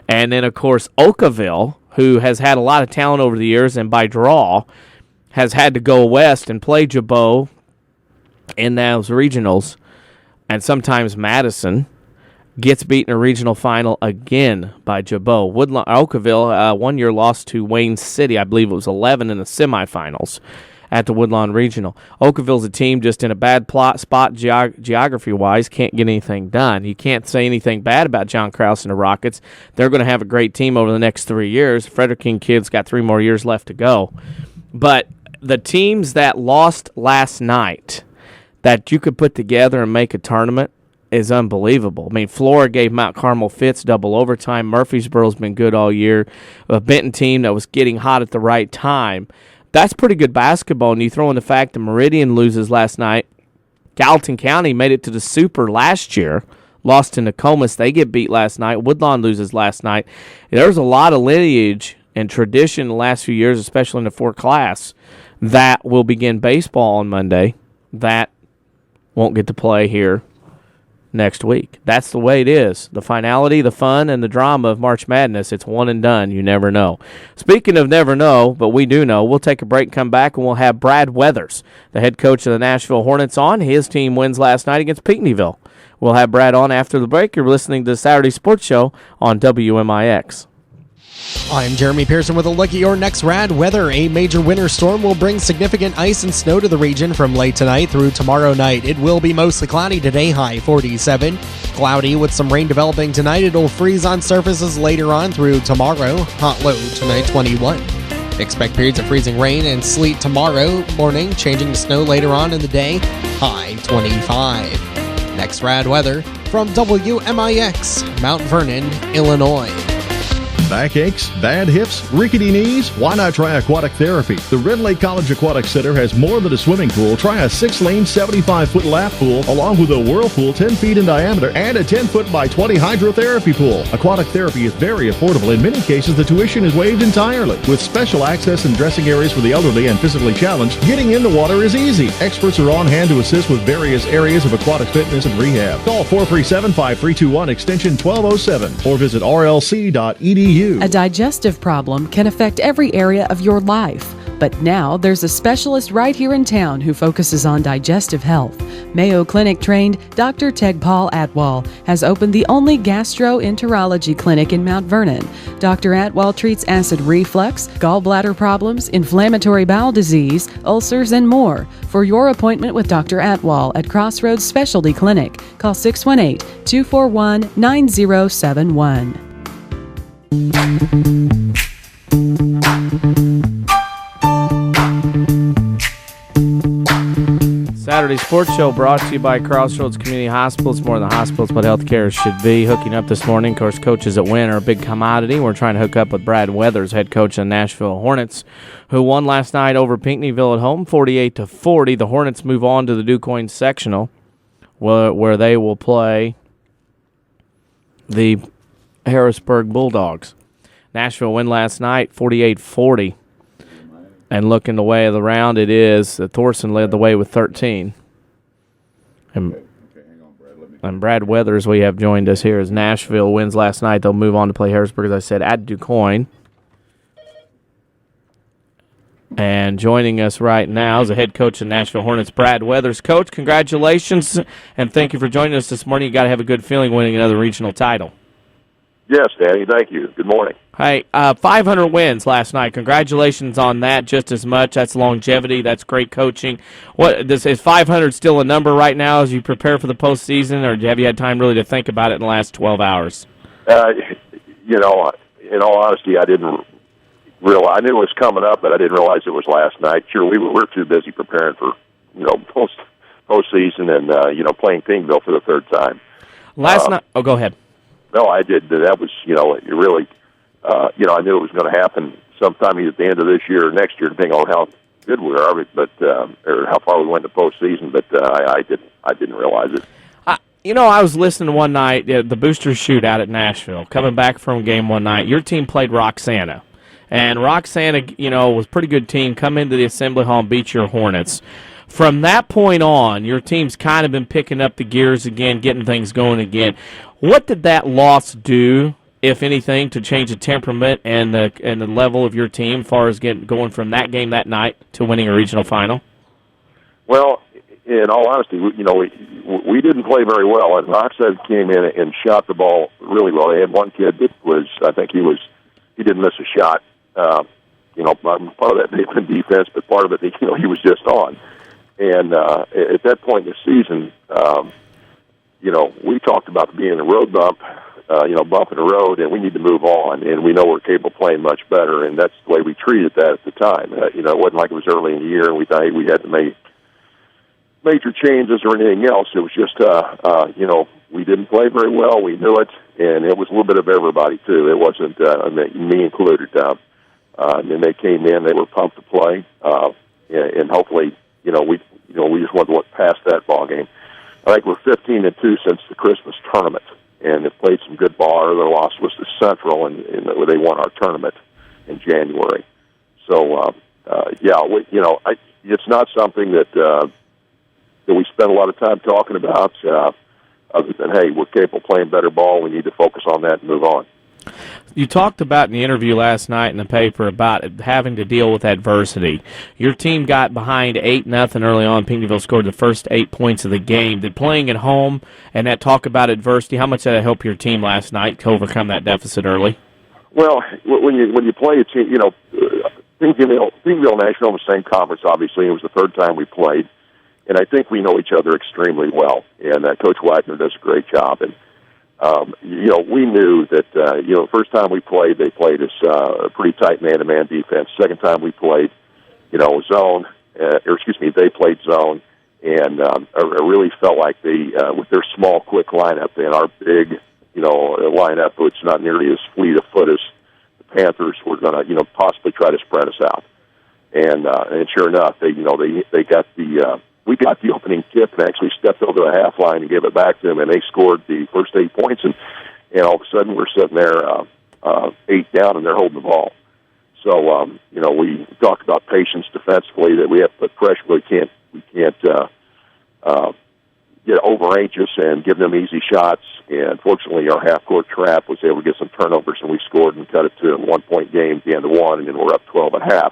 S2: And then, of course, Oakville, who has had a lot of talent over the years and by draw has had to go west and play Jabot in those regionals. And sometimes Madison gets beaten in a regional final again by Jabot. Oakville, 1 year lost to Wayne City. I believe it was 11 in the semifinals at the Woodlawn Regional. Oakville's a team just in a bad spot geography-wise, can't get anything done. You can't say anything bad about John Krause and the Rockets. They're going to have a great team over the next 3 years. Frederick King kids got 3 more years left to go. But the teams that lost last night that you could put together and make a tournament is unbelievable. Flora gave Mount Carmel fits, double overtime. Murfreesboro's been good all year. A Benton team that was getting hot at the right time. That's pretty good basketball, and you throw in the fact that Meridian loses last night. Gallatin County made it to the Super last year, lost to Nokomis. They get beat last night. Woodlawn loses last night. There's a lot of lineage and tradition in the last few years, especially in the 4 class, that will begin baseball on Monday that won't get to play here next week. That's the way it is. The finality, the fun, and the drama of March Madness, it's one and done. You never know. Speaking of never know, but we do know, we'll take a break, come back, and we'll have Brad Weathers, the head coach of the Nashville Hornets, on. His team wins last night against Pinckneyville. We'll have Brad on after the break. You're listening to the Saturday Sports Show on WMIX.
S14: I'm Jeremy Pearson with a look at your next rad weather. A major winter storm will bring significant ice and snow to the region from late tonight through tomorrow night. It will be mostly cloudy today, high 47. Cloudy with some rain developing tonight. It'll freeze on surfaces later on through tomorrow. Hot low tonight, 21. Expect periods of freezing rain and sleet tomorrow morning, changing to snow later on in the day, high 25. Next rad weather from WMIX, Mount Vernon, Illinois.
S15: Backaches, bad hips, rickety knees? Why not try aquatic therapy? The Red Lake College Aquatic Center has more than a swimming pool. Try a 6-lane, 75-foot lap pool, along with a whirlpool 10 feet in diameter and a 10-foot by 20 hydrotherapy pool. Aquatic therapy is very affordable. In many cases, the tuition is waived entirely. With special access and dressing areas for the elderly and physically challenged, getting in the water is easy. Experts are on hand to assist with various areas of aquatic fitness and rehab. Call 437-5321, extension 1207, or visit rlc.edu.
S3: A digestive problem can affect every area of your life, but now there's a specialist right here in town who focuses on digestive health. Mayo Clinic trained Dr. Tegpaul Atwal has opened the only gastroenterology clinic in Mount Vernon. Dr. Atwal treats acid reflux, gallbladder problems, inflammatory bowel disease, ulcers, and more. For your appointment with Dr. Atwal at Crossroads Specialty Clinic, call 618-241-9071.
S2: Saturday Sports Show brought to you by Crossroads Community Hospital. It's more than hospitals, but healthcare should be. Hooking up this morning, of course, coaches at WYNG are a big commodity. We're trying to hook up with Brad Weathers, head coach of the Nashville Hornets, who won last night over Pinckneyville at home, 48-40. The Hornets move on to the DuQuoin sectional, where they will play the Harrisburg Bulldogs. Nashville win last night, 48-40. And looking the way of the round, it is Thorson led the way with 13. And Brad Weathers, we have joined us here as Nashville wins last night. They'll move on to play Harrisburg, as I said, at DuQuoin. And joining us right now is the head coach of the Nashville Hornets, Brad Weathers. Coach, congratulations, and thank you for joining us this morning. You got to have a good feeling winning another regional title.
S16: Yes, Danny, thank you. Good morning.
S2: Hey, 500 wins last night. Congratulations on that just as much. That's longevity. That's great coaching. Is 500 still a number right now as you prepare for the postseason, or have you had time really to think about it in the last 12 hours?
S16: In all honesty, I didn't realize. I knew it was coming up, but I didn't realize it was last night. Sure, we're too busy preparing for postseason and playing Pinckneyville for the third time.
S2: Last night. Oh, go ahead.
S16: No, I did. That was it really. I knew it was going to happen sometime either at the end of this year or next year, depending on how good we are, or how far we went to postseason. But I didn't realize it.
S2: I was listening one night, the Boosters shootout at Nashville, coming back from a game one night. Your team played Roxana, and Roxana, was a pretty good team. Come into the Assembly Hall and beat your Hornets. From that point on, your team's kind of been picking up the gears again, getting things going again. What did that loss do, if anything, to change the temperament and the level of your team as far as going from that game that night to winning a regional final?
S16: Well, in all honesty, we didn't play very well. And Roxanne came in and shot the ball really well. They had one kid that was, I think he didn't miss a shot. Part of that may have been defense, but part of it, he was just on. And at that point in the season, we talked about being a road bump, bump in the road, and we need to move on. And we know we're capable of playing much better, and that's the way we treated that at the time. It wasn't like it was early in the year, and we thought we had to make major changes or anything else. It was just, we didn't play very well. We knew it, and it was a little bit of everybody, too. It wasn't me included. And then they came in, they were pumped to play, and hopefully, we just wanted to look past that ball game. I think we're 15-2 since the Christmas tournament, and have played some good ball. Their loss was to Central, and they won our tournament in January. So, it's not something that we spend a lot of time talking about, other than, hey, we're capable of playing better ball. We need to focus on that and move on.
S2: You talked about in the interview last night in the paper about having to deal with adversity. Your team got behind 8-0 early on. Pinckneyville scored the first 8 points of the game. Did playing at home and that talk about adversity, how much did that help your team last night to overcome that deficit early?
S16: Well, when you play a team, Pinckneyville and Nashville in the same conference, obviously. It was the third time we played. And I think we know each other extremely well. And Coach Wagner does a great job. And we knew that, the first time we played, they played us a pretty tight man-to-man defense. Second time we played, zone, they played zone. And I really felt like with their small, quick lineup and our big, lineup, which is not nearly as fleet of foot as the Panthers, were going to, possibly try to spread us out. And sure enough, they got we got the opening tip and actually stepped over the half line and gave it back to them, and they scored the first 8 points, and all of a sudden we're sitting there 8 down, and they're holding the ball. So, we talked about patience defensively, that we have to put pressure, but we can't get over anxious and give them easy shots. And fortunately, our half-court trap was able to get some turnovers, and we scored and cut it to a 1-point game at the end of one, and then we're up 12.5.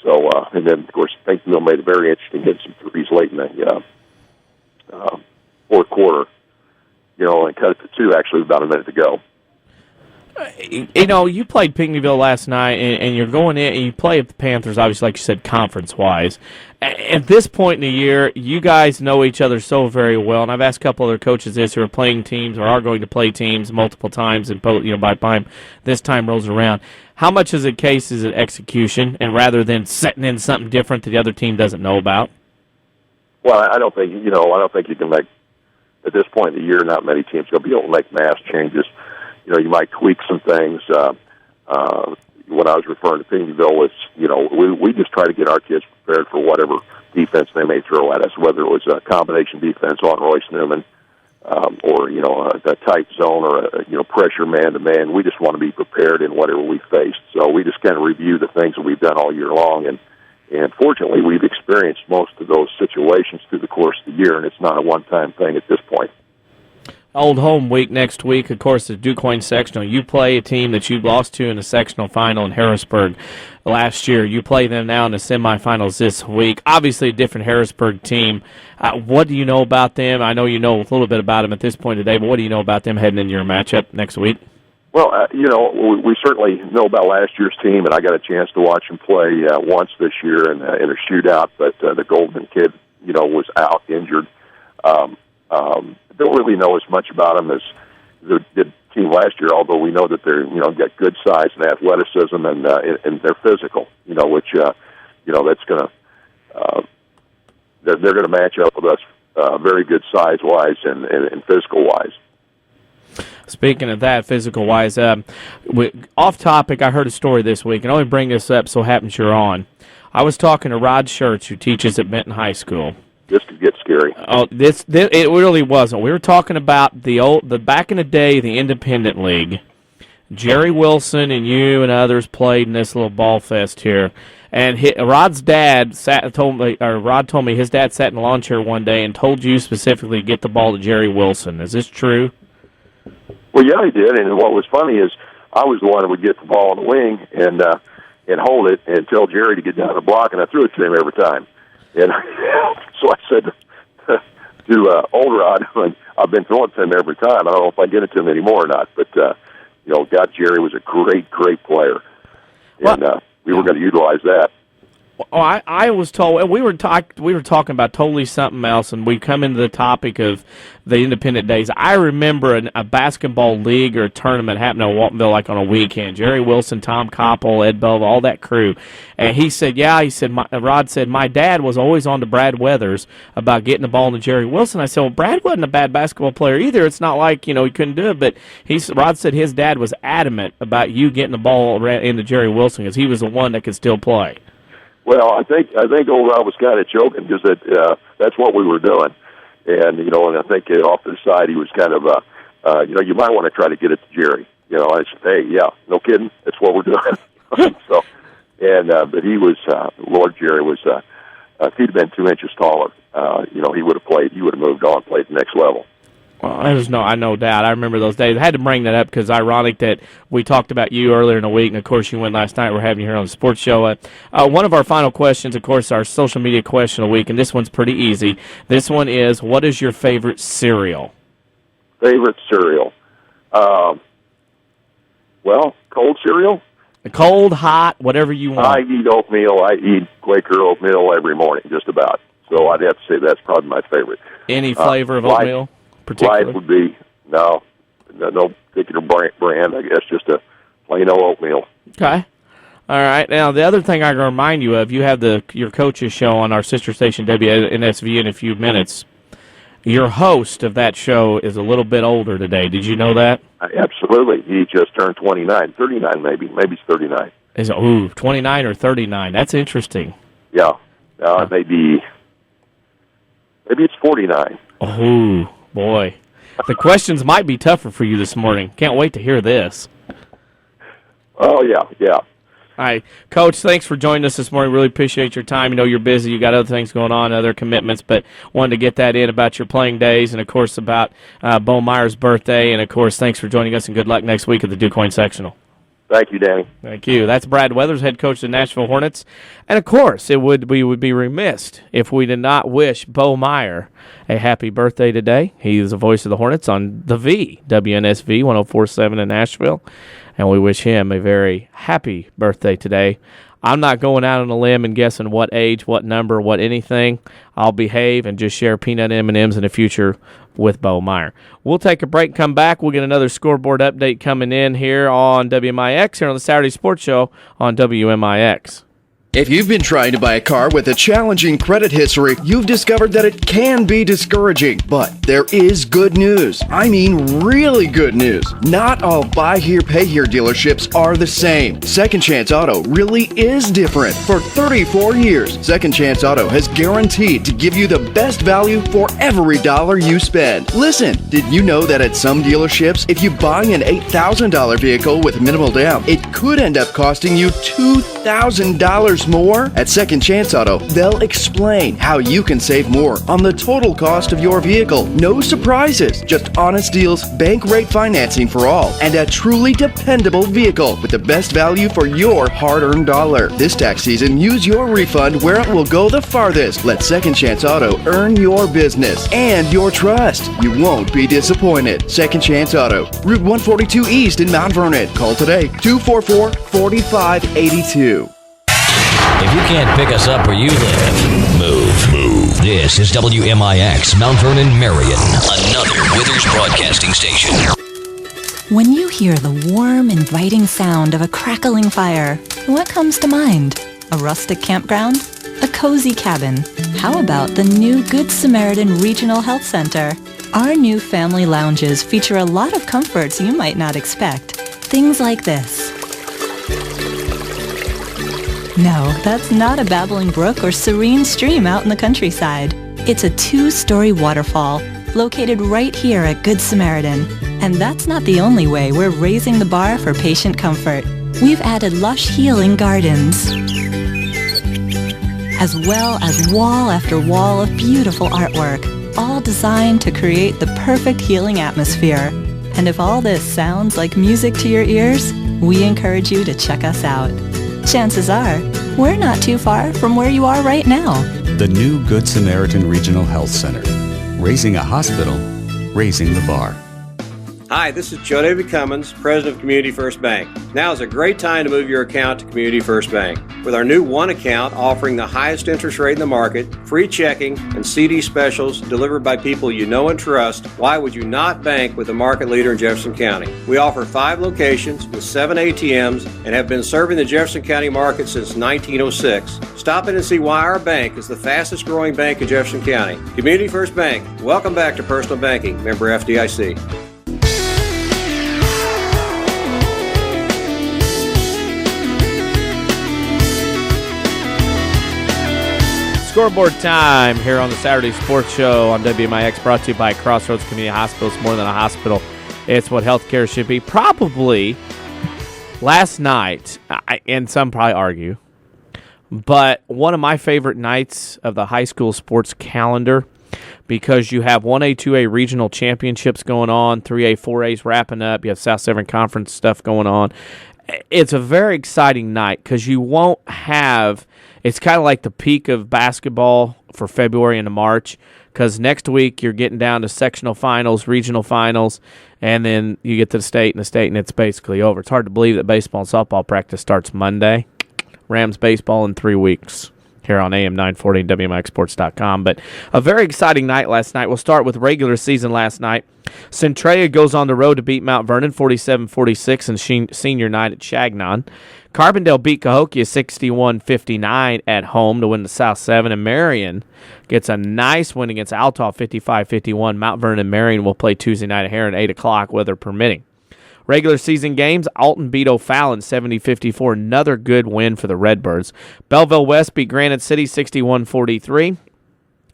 S16: So, and then, of course, Pinckneyville made it very interesting, hit some threes late in the fourth quarter, and cut it to 2, actually, with about a minute to go.
S2: You played Pinckneyville last night, and you're going in, and you play the Panthers, obviously, like you said, conference-wise. At this point in the year, you guys know each other so very well, and I've asked a couple other coaches this who are playing teams or are going to play teams multiple times, and by the time this time rolls around. How much is a case is it execution, and rather than setting in something different that the other team doesn't know about?
S16: Well, I don't think you can make, at this point in the year, not many teams will be able to make mass changes. You might tweak some things. When I was referring to Pinckneyville, we just try to get our kids prepared for whatever defense they may throw at us, whether it was a combination defense on Royce Newman, or a tight zone, or a pressure man to man. We just want to be prepared in whatever we face. So we just kind of review the things that we've done all year long, and fortunately we've experienced most of those situations through the course of the year, and it's not a one-time thing at this point.
S2: Old home week next week, of course, the WYNG sectional. You play a team that you lost to in the sectional final in Harrisburg last year. You play them now in the semifinals this week. Obviously, a different Harrisburg team. What do you know about them? I know you know a little bit about them at this point today, but what do you know about them heading into your matchup next week?
S16: Well, we certainly know about last year's team, and I got a chance to watch them play once this year in a shootout, but the Goldman kid, was out injured. Don't really know as much about them as the team last year, although we know that they're got good size and athleticism, and they're physical. Which that's gonna they're gonna match up with us very good size wise and physical wise.
S2: Speaking of that, physical wise, off topic, I heard a story this week, and I only bring this up so happens you're on. I was talking to Rod Schertz, who teaches at Benton High School.
S16: This could get scary.
S2: Oh, this it really wasn't. We were talking about the back in the day, the Independent League. Jerry Wilson and you and others played in this little ball fest here. And Rod's dad told me his dad sat in the lawn chair one day and told you specifically to get the ball to Jerry Wilson. Is this true?
S16: Well, yeah, he did. And what was funny is I was the one who would get the ball on the wing and hold it and tell Jerry to get down the block, and I threw it to him every time. And so I said to Old Rod, I've been throwing it to him every time. I don't know if I get it to him anymore or not. But, Jerry was a great, great player. And we were going to utilize that.
S2: Oh, I was told we were talking about totally something else, and we come into the topic of the independent days. I remember a basketball league or a tournament happening in Waltonville like on a weekend. Jerry Wilson, Tom Koppel, Ed Belva, all that crew, and he said, Rod said my dad was always on to Brad Weathers about getting the ball to Jerry Wilson. I said, well, Brad wasn't a bad basketball player either. It's not like he couldn't do it, but Rod said his dad was adamant about you getting the ball into Jerry Wilson because he was the one that could still play.
S16: Well, I think Old Rod was kind of joking because that's what we were doing, and I think off to the side he was kind of you might want to try to get it to Jerry. I said, hey, yeah, no kidding, that's what we're doing. So, but he was Lord Jerry was if he'd been 2 inches taller, he would have played. He would have moved on, played the next level.
S2: Well, there's no doubt. I remember those days. I had to bring that up because ironic that we talked about you earlier in the week, and of course you went last night. We're having you here on the sports show. One of our final questions, of course, our social media question of the week, and this one's pretty easy. This one is, what is your favorite cereal?
S16: Favorite cereal? Cold cereal?
S2: Cold, hot, whatever you want.
S16: I eat oatmeal. I eat Quaker oatmeal every morning, just about. So I'd have to say that's probably my favorite.
S2: Any flavor of oatmeal?
S16: Light would be no particular brand. I guess just a plain old oatmeal.
S2: Okay. All right. Now the other thing I can remind you of, you have your coaches show on our sister station WNSV in a few minutes. Your host of that show is a little bit older today. Did you know that?
S16: Absolutely. He just turned 29, 39 maybe. Maybe it's 39.
S2: 29 or 39. That's interesting.
S16: Yeah. Maybe it's 49.
S2: Oh. Boy, the questions might be tougher for you this morning. Can't wait to hear this.
S16: Oh, yeah.
S2: All right, Coach, thanks for joining us this morning. Really appreciate your time. You're busy. You got other things going on, other commitments, but wanted to get that in about your playing days and, of course, about Bo Meyer's birthday. And, of course, thanks for joining us, and good luck next week at the WYNG sectional.
S16: Thank you, Danny.
S2: Thank you. That's Brad Weathers, head coach of the Nashville Hornets. And, of course, we would be remiss if we did not wish Bo Meyer a happy birthday today. He is the voice of the Hornets on the WNSV 104.7 in Nashville. And we wish him a very happy birthday today. I'm not going out on a limb and guessing what age, what number, what anything. I'll behave and just share peanut M&Ms in the future with Bo Meyer. We'll take a break, come back. We'll get another scoreboard update coming in here on WMIX, here on the Saturday Sports Show on WMIX.
S17: If you've been trying to buy a car with a challenging credit history, you've discovered that it can be discouraging. But there is good news. I mean really good news. Not all buy here, pay here dealerships are the same. Second Chance Auto really is different. For 34 years, Second Chance Auto has guaranteed to give you the best value for every dollar you spend. Listen, did you know that at some dealerships, if you buy an $8,000 vehicle with minimal down, it could end up costing you $2,000 more? At Second Chance Auto, they'll explain how you can save more on the total cost of your vehicle. No surprises, just honest deals, bank rate financing for all, and a truly dependable vehicle with the best value for your hard-earned dollar. This tax season, use your refund where it will go the farthest. Let Second Chance Auto earn your business and your trust. You won't be disappointed. Second Chance Auto, Route 142 East in Mount Vernon. Call today, 244-4582.
S18: If you can't pick us up where you live, move. This is WMIX, Mount Vernon, Marion, another Withers broadcasting station.
S19: When you hear the warm, inviting sound of a crackling fire, what comes to mind? A rustic campground? A cozy cabin? How about the new Good Samaritan Regional Health Center? Our new family lounges feature a lot of comforts you might not expect. Things like this. No, that's not a babbling brook or serene stream out in the countryside. It's a 2-story waterfall located right here at Good Samaritan. And that's not the only way we're raising the bar for patient comfort. We've added lush healing gardens, as well as wall after wall of beautiful artwork, all designed to create the perfect healing atmosphere. And if all this sounds like music to your ears, we encourage you to check us out. Chances are, we're not too far from where you are right now.
S20: The new Good Samaritan Regional Health Center. Raising a hospital, raising the bar.
S11: Hi, this is Joe David Cummins, President of Community First Bank. Now is a great time to move your account to Community First Bank. With our new One account offering the highest interest rate in the market, free checking, and CD specials delivered by people you know and trust, why would you not bank with the market leader in Jefferson County? We offer 5 locations with 7 ATMs and have been serving the Jefferson County market since 1906. Stop in and see why our bank is the fastest growing bank in Jefferson County. Community First Bank. Welcome back to Personal Banking. Member FDIC.
S2: Scoreboard time here on the Saturday Sports Show on WMIX, brought to you by Crossroads Community Hospital. It's more than a hospital. It's what healthcare should be. Probably last night, and some probably argue, but one of my favorite nights of the high school sports calendar, because you have 1A, 2A regional championships going on, 3A, 4A's wrapping up, you have South Severn Conference stuff going on. It's a very exciting night because you won't have – it's kind of like the peak of basketball for February into March, because next week you're getting down to sectional finals, regional finals, and then you get to the state, and it's basically over. It's hard to believe that baseball and softball practice starts Monday. Rams baseball in 3 weeks here on AM 940 and WMIXsports.com. But a very exciting night last night. We'll start with regular season last night. Centralia goes on the road to beat Mount Vernon 47-46 in senior night at Chagnon. Carbondale beat Cahokia 61-59 at home to win the South 7, and Marion gets a nice win against Altha 55-51. Mount Vernon and Marion will play Tuesday night at Heron at 8 o'clock, weather permitting. Regular season games, Alton beat O'Fallon 70-54, another good win for the Redbirds. Belleville West beat Granite City 61-43.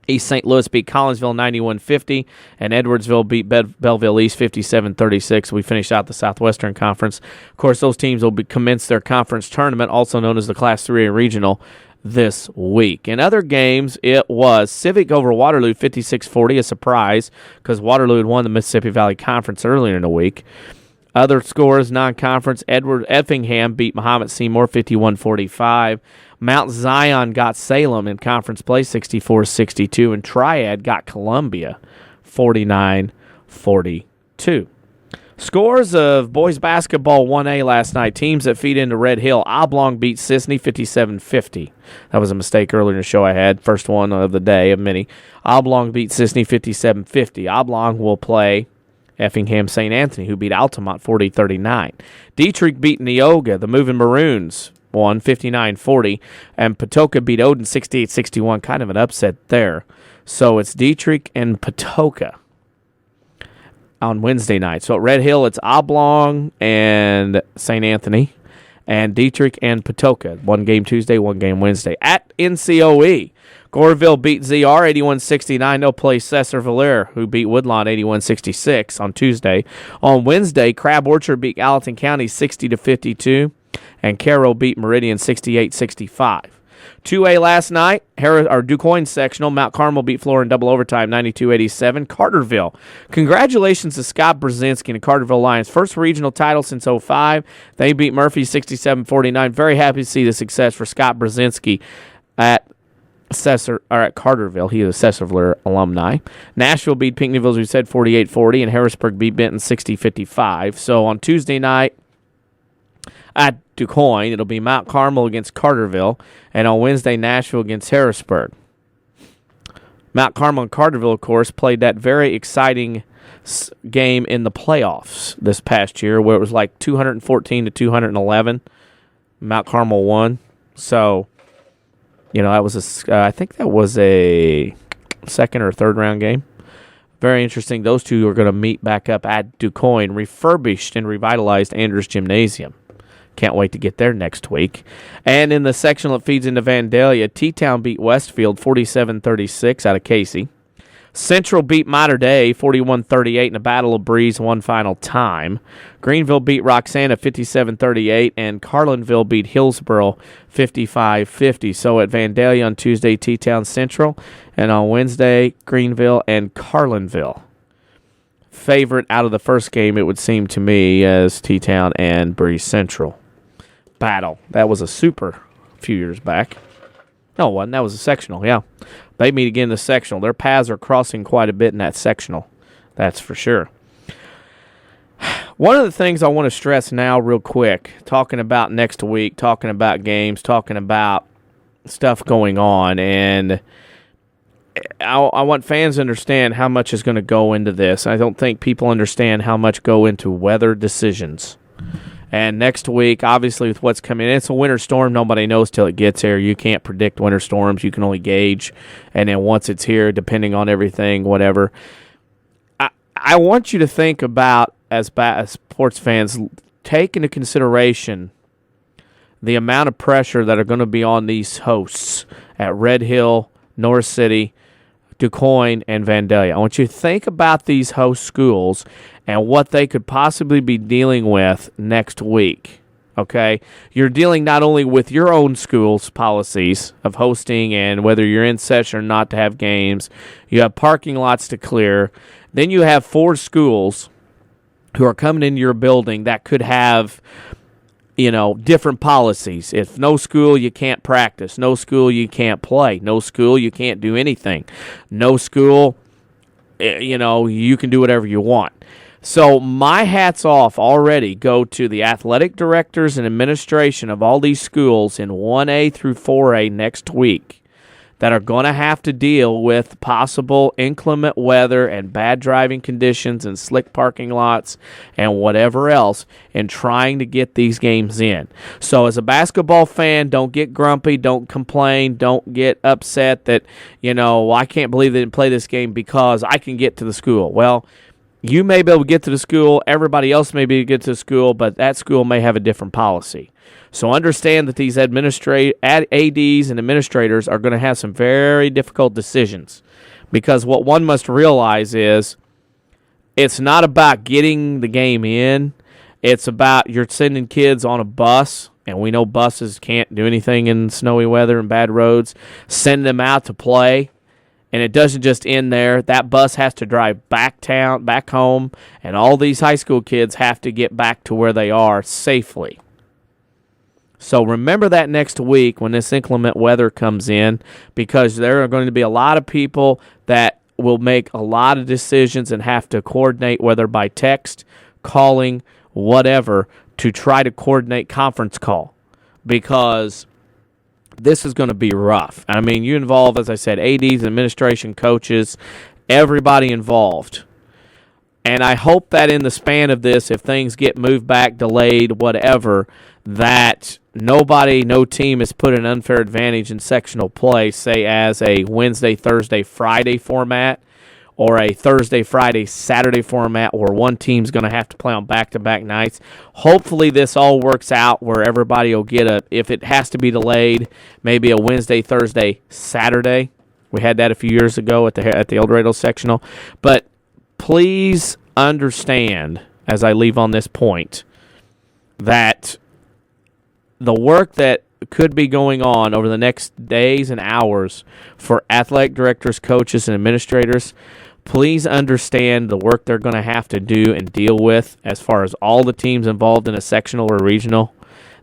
S2: East St. Louis beat Collinsville 91-50, and Edwardsville beat Belleville East 57-36. We finished out the Southwestern Conference. Of course, those teams will commence their conference tournament, also known as the Class 3A Regional, this week. In other games, it was Civic over Waterloo 56-40, a surprise, because Waterloo had won the Mississippi Valley Conference earlier in the week. Other scores, non-conference, Effingham beat Mahomet Seymour 51-45. Mount Zion got Salem in conference play 64-62, and Triad got Columbia 49-42. Scores of boys basketball 1A last night. Teams that feed into Red Hill. Oblong beat Sisney 57-50. That was a mistake earlier in the show I had. First one of the day of many. Oblong beat Sisney 57-50. Oblong will play Effingham St. Anthony, who beat Altamont 40-39. Dietrich beat Neoga. The Moving Maroons won 59-40, and Patoka beat Odin 68-61. Kind of an upset there. So it's Dietrich and Patoka on Wednesday night. So at Red Hill, it's Oblong and St. Anthony, and Dietrich and Patoka. One game Tuesday, one game Wednesday. At NCOE, Goreville beat ZR 81-69. They'll play Sesser-Valier, who beat Woodlawn 81-66 on Tuesday. On Wednesday, Crab Orchard beat Gallatin County 60-52, and Caro beat Meridian 68-65. 2A last night, DuQuoin sectional, Mount Carmel beat Flora in double overtime 92-87. Carterville. Congratulations to Scott Brzezinski and the Carterville Lions. First regional title since 05. They beat Murphy 67-49. Very happy to see the success for Scott Brzezinski at Carterville. He is a Sesser-Valier alumni. Nashville beat Pinckneyville, as we said, 48-40, and Harrisburg beat Benton 60-55. So on Tuesday night at DuQuoin, it'll be Mount Carmel against Carterville, and on Wednesday, Nashville against Harrisburg. Mount Carmel and Carterville, of course, played that very exciting game in the playoffs this past year, where it was like 214-211. Mount Carmel won. So, that was I think that was a second or third round game. Very interesting. Those two are going to meet back up at DuQuoin, refurbished and revitalized Andrews Gymnasium. Can't wait to get there next week. And in the sectional that feeds into Vandalia, T-Town beat Westfield 47-36 out of Casey. Central beat Mater Dei 41-38 in a battle of breeze one final time. Greenville beat Roxana 57-38, and Carlinville beat Hillsboro 55-50. So at Vandalia on Tuesday, T-Town Central, and on Wednesday, Greenville and Carlinville. Favorite out of the first game, it would seem to me, as T-Town and Breeze Central battle. That was a super a few years back. No, it wasn't. That was a sectional, yeah. They meet again in the sectional. Their paths are crossing quite a bit in that sectional. That's for sure. One of the things I want to stress now real quick, talking about next week, talking about games, talking about stuff going on, and I want fans to understand how much is going to go into this. I don't think people understand how much go into weather decisions. And next week, obviously, with what's coming in, it's a winter storm. Nobody knows till it gets here. You can't predict winter storms. You can only gauge. And then once it's here, depending on everything, whatever. I want you to think about, as sports fans, take into consideration the amount of pressure that are going to be on these hosts at Red Hill, North City, DuQuoin, and Vandalia. I want you to think about these host schools and what they could possibly be dealing with next week, okay? You're dealing not only with your own school's policies of hosting and whether you're in session or not to have games. You have parking lots to clear. Then you have 4 schools who are coming into your building that could have, different policies. If no school, you can't practice. No school, you can't play. No school, you can't do anything. No school, you can do whatever you want. So my hats off already go to the athletic directors and administration of all these schools in 1A through 4A next week that are going to have to deal with possible inclement weather and bad driving conditions and slick parking lots and whatever else in trying to get these games in. So as a basketball fan, don't get grumpy, don't complain, don't get upset that, I can't believe they didn't play this game because I can get to the school. Well, you may be able to get to the school, everybody else may be able to get to the school, but that school may have a different policy. So understand that these ADs and administrators are going to have some very difficult decisions, because what one must realize is it's not about getting the game in. It's about you're sending kids on a bus, and we know buses can't do anything in snowy weather and bad roads. Send them out to play. And it doesn't just end there. That bus has to drive back home, and all these high school kids have to get back to where they are safely. So remember that next week when this inclement weather comes in, because there are going to be a lot of people that will make a lot of decisions and have to coordinate, whether by text, calling, whatever, to try to coordinate conference call, because this is going to be rough. I mean, you involve, as I said, ADs, administration, coaches, everybody involved. And I hope that in the span of this, if things get moved back, delayed, whatever, that no team is put an unfair advantage in sectional play, say as a Wednesday, Thursday, Friday format, or a Thursday, Friday, Saturday format where one team's going to have to play on back-to-back nights. Hopefully this all works out where everybody will get if it has to be delayed, maybe a Wednesday, Thursday, Saturday. We had that a few years ago at the El Dorado sectional. But please understand, as I leave on this point, that the work that could be going on over the next days and hours for athletic directors, coaches, and administrators, please understand the work they're going to have to do and deal with as far as all the teams involved in a sectional or regional,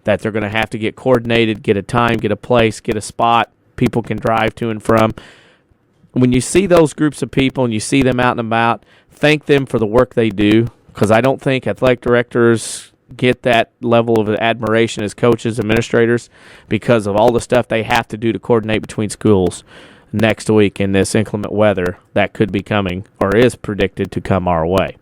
S2: that they're going to have to get coordinated, get a time, get a place, get a spot people can drive to and from. When you see those groups of people and you see them out and about, thank them for the work they do, because I don't think athletic directors get that level of admiration as coaches, administrators, because of all the stuff they have to do to coordinate between schools next week in this inclement weather that could be coming or is predicted to come our way.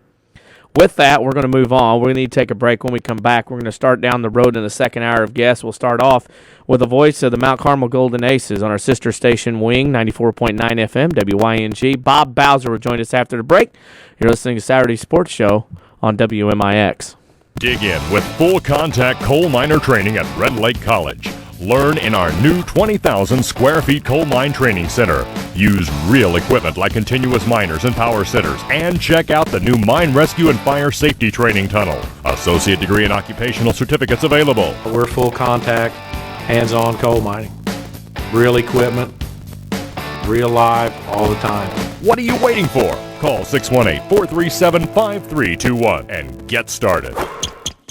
S2: With that, we're going to move on. We're going to need to take a break. When we come back, we're going to start down the road in the second hour of guests. We'll start off with the voice of the Mount Carmel Golden Aces on our sister station, WING 94.9 FM, WYNG. Bob Bowser will join us after the break. You're listening to Saturday Sports Show on WMIX.
S21: Dig in with full contact coal miner training at Red Lake College. Learn in our new 20,000 square feet coal mine training center. Use real equipment like continuous miners and power sitters, and check out the new mine rescue and fire safety training tunnel. Associate degree and occupational certificates available.
S22: We're full contact, hands-on coal mining. Real equipment, real live, all the time.
S21: What are you waiting for? Call 618-437-5321 and get started.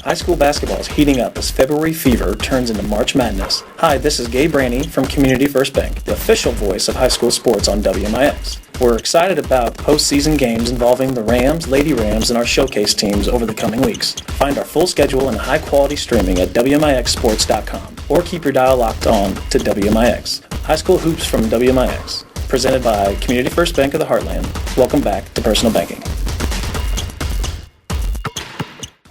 S23: High school basketball is heating up as February fever turns into March Madness. Hi, this is Gabe Braney from Community First Bank, the official voice of high school sports on WMIX. We're excited about postseason games involving the Rams, Lady Rams, and our showcase teams over the coming weeks. Find our full schedule and high-quality streaming at WMIXsports.com, or keep your dial locked on to WMIX. High school hoops from WMIX, presented by Community First Bank of the Heartland. Welcome back to Personal Banking.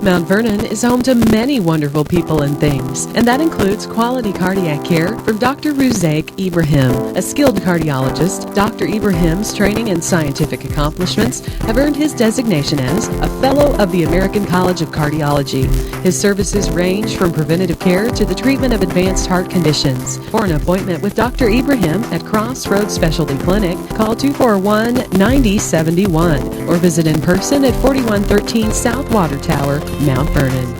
S3: Mount Vernon is home to many wonderful people and things, and that includes quality cardiac care from Dr. Ruzek Ibrahim, a skilled cardiologist. Dr. Ibrahim's training and scientific accomplishments have earned his designation as a Fellow of the American College of Cardiology. His services range from preventative care to the treatment of advanced heart conditions. For an appointment with Dr. Ibrahim at Crossroads Specialty Clinic, call 241-9071 or visit in person at 4113 South Water Tower, Mount Vernon.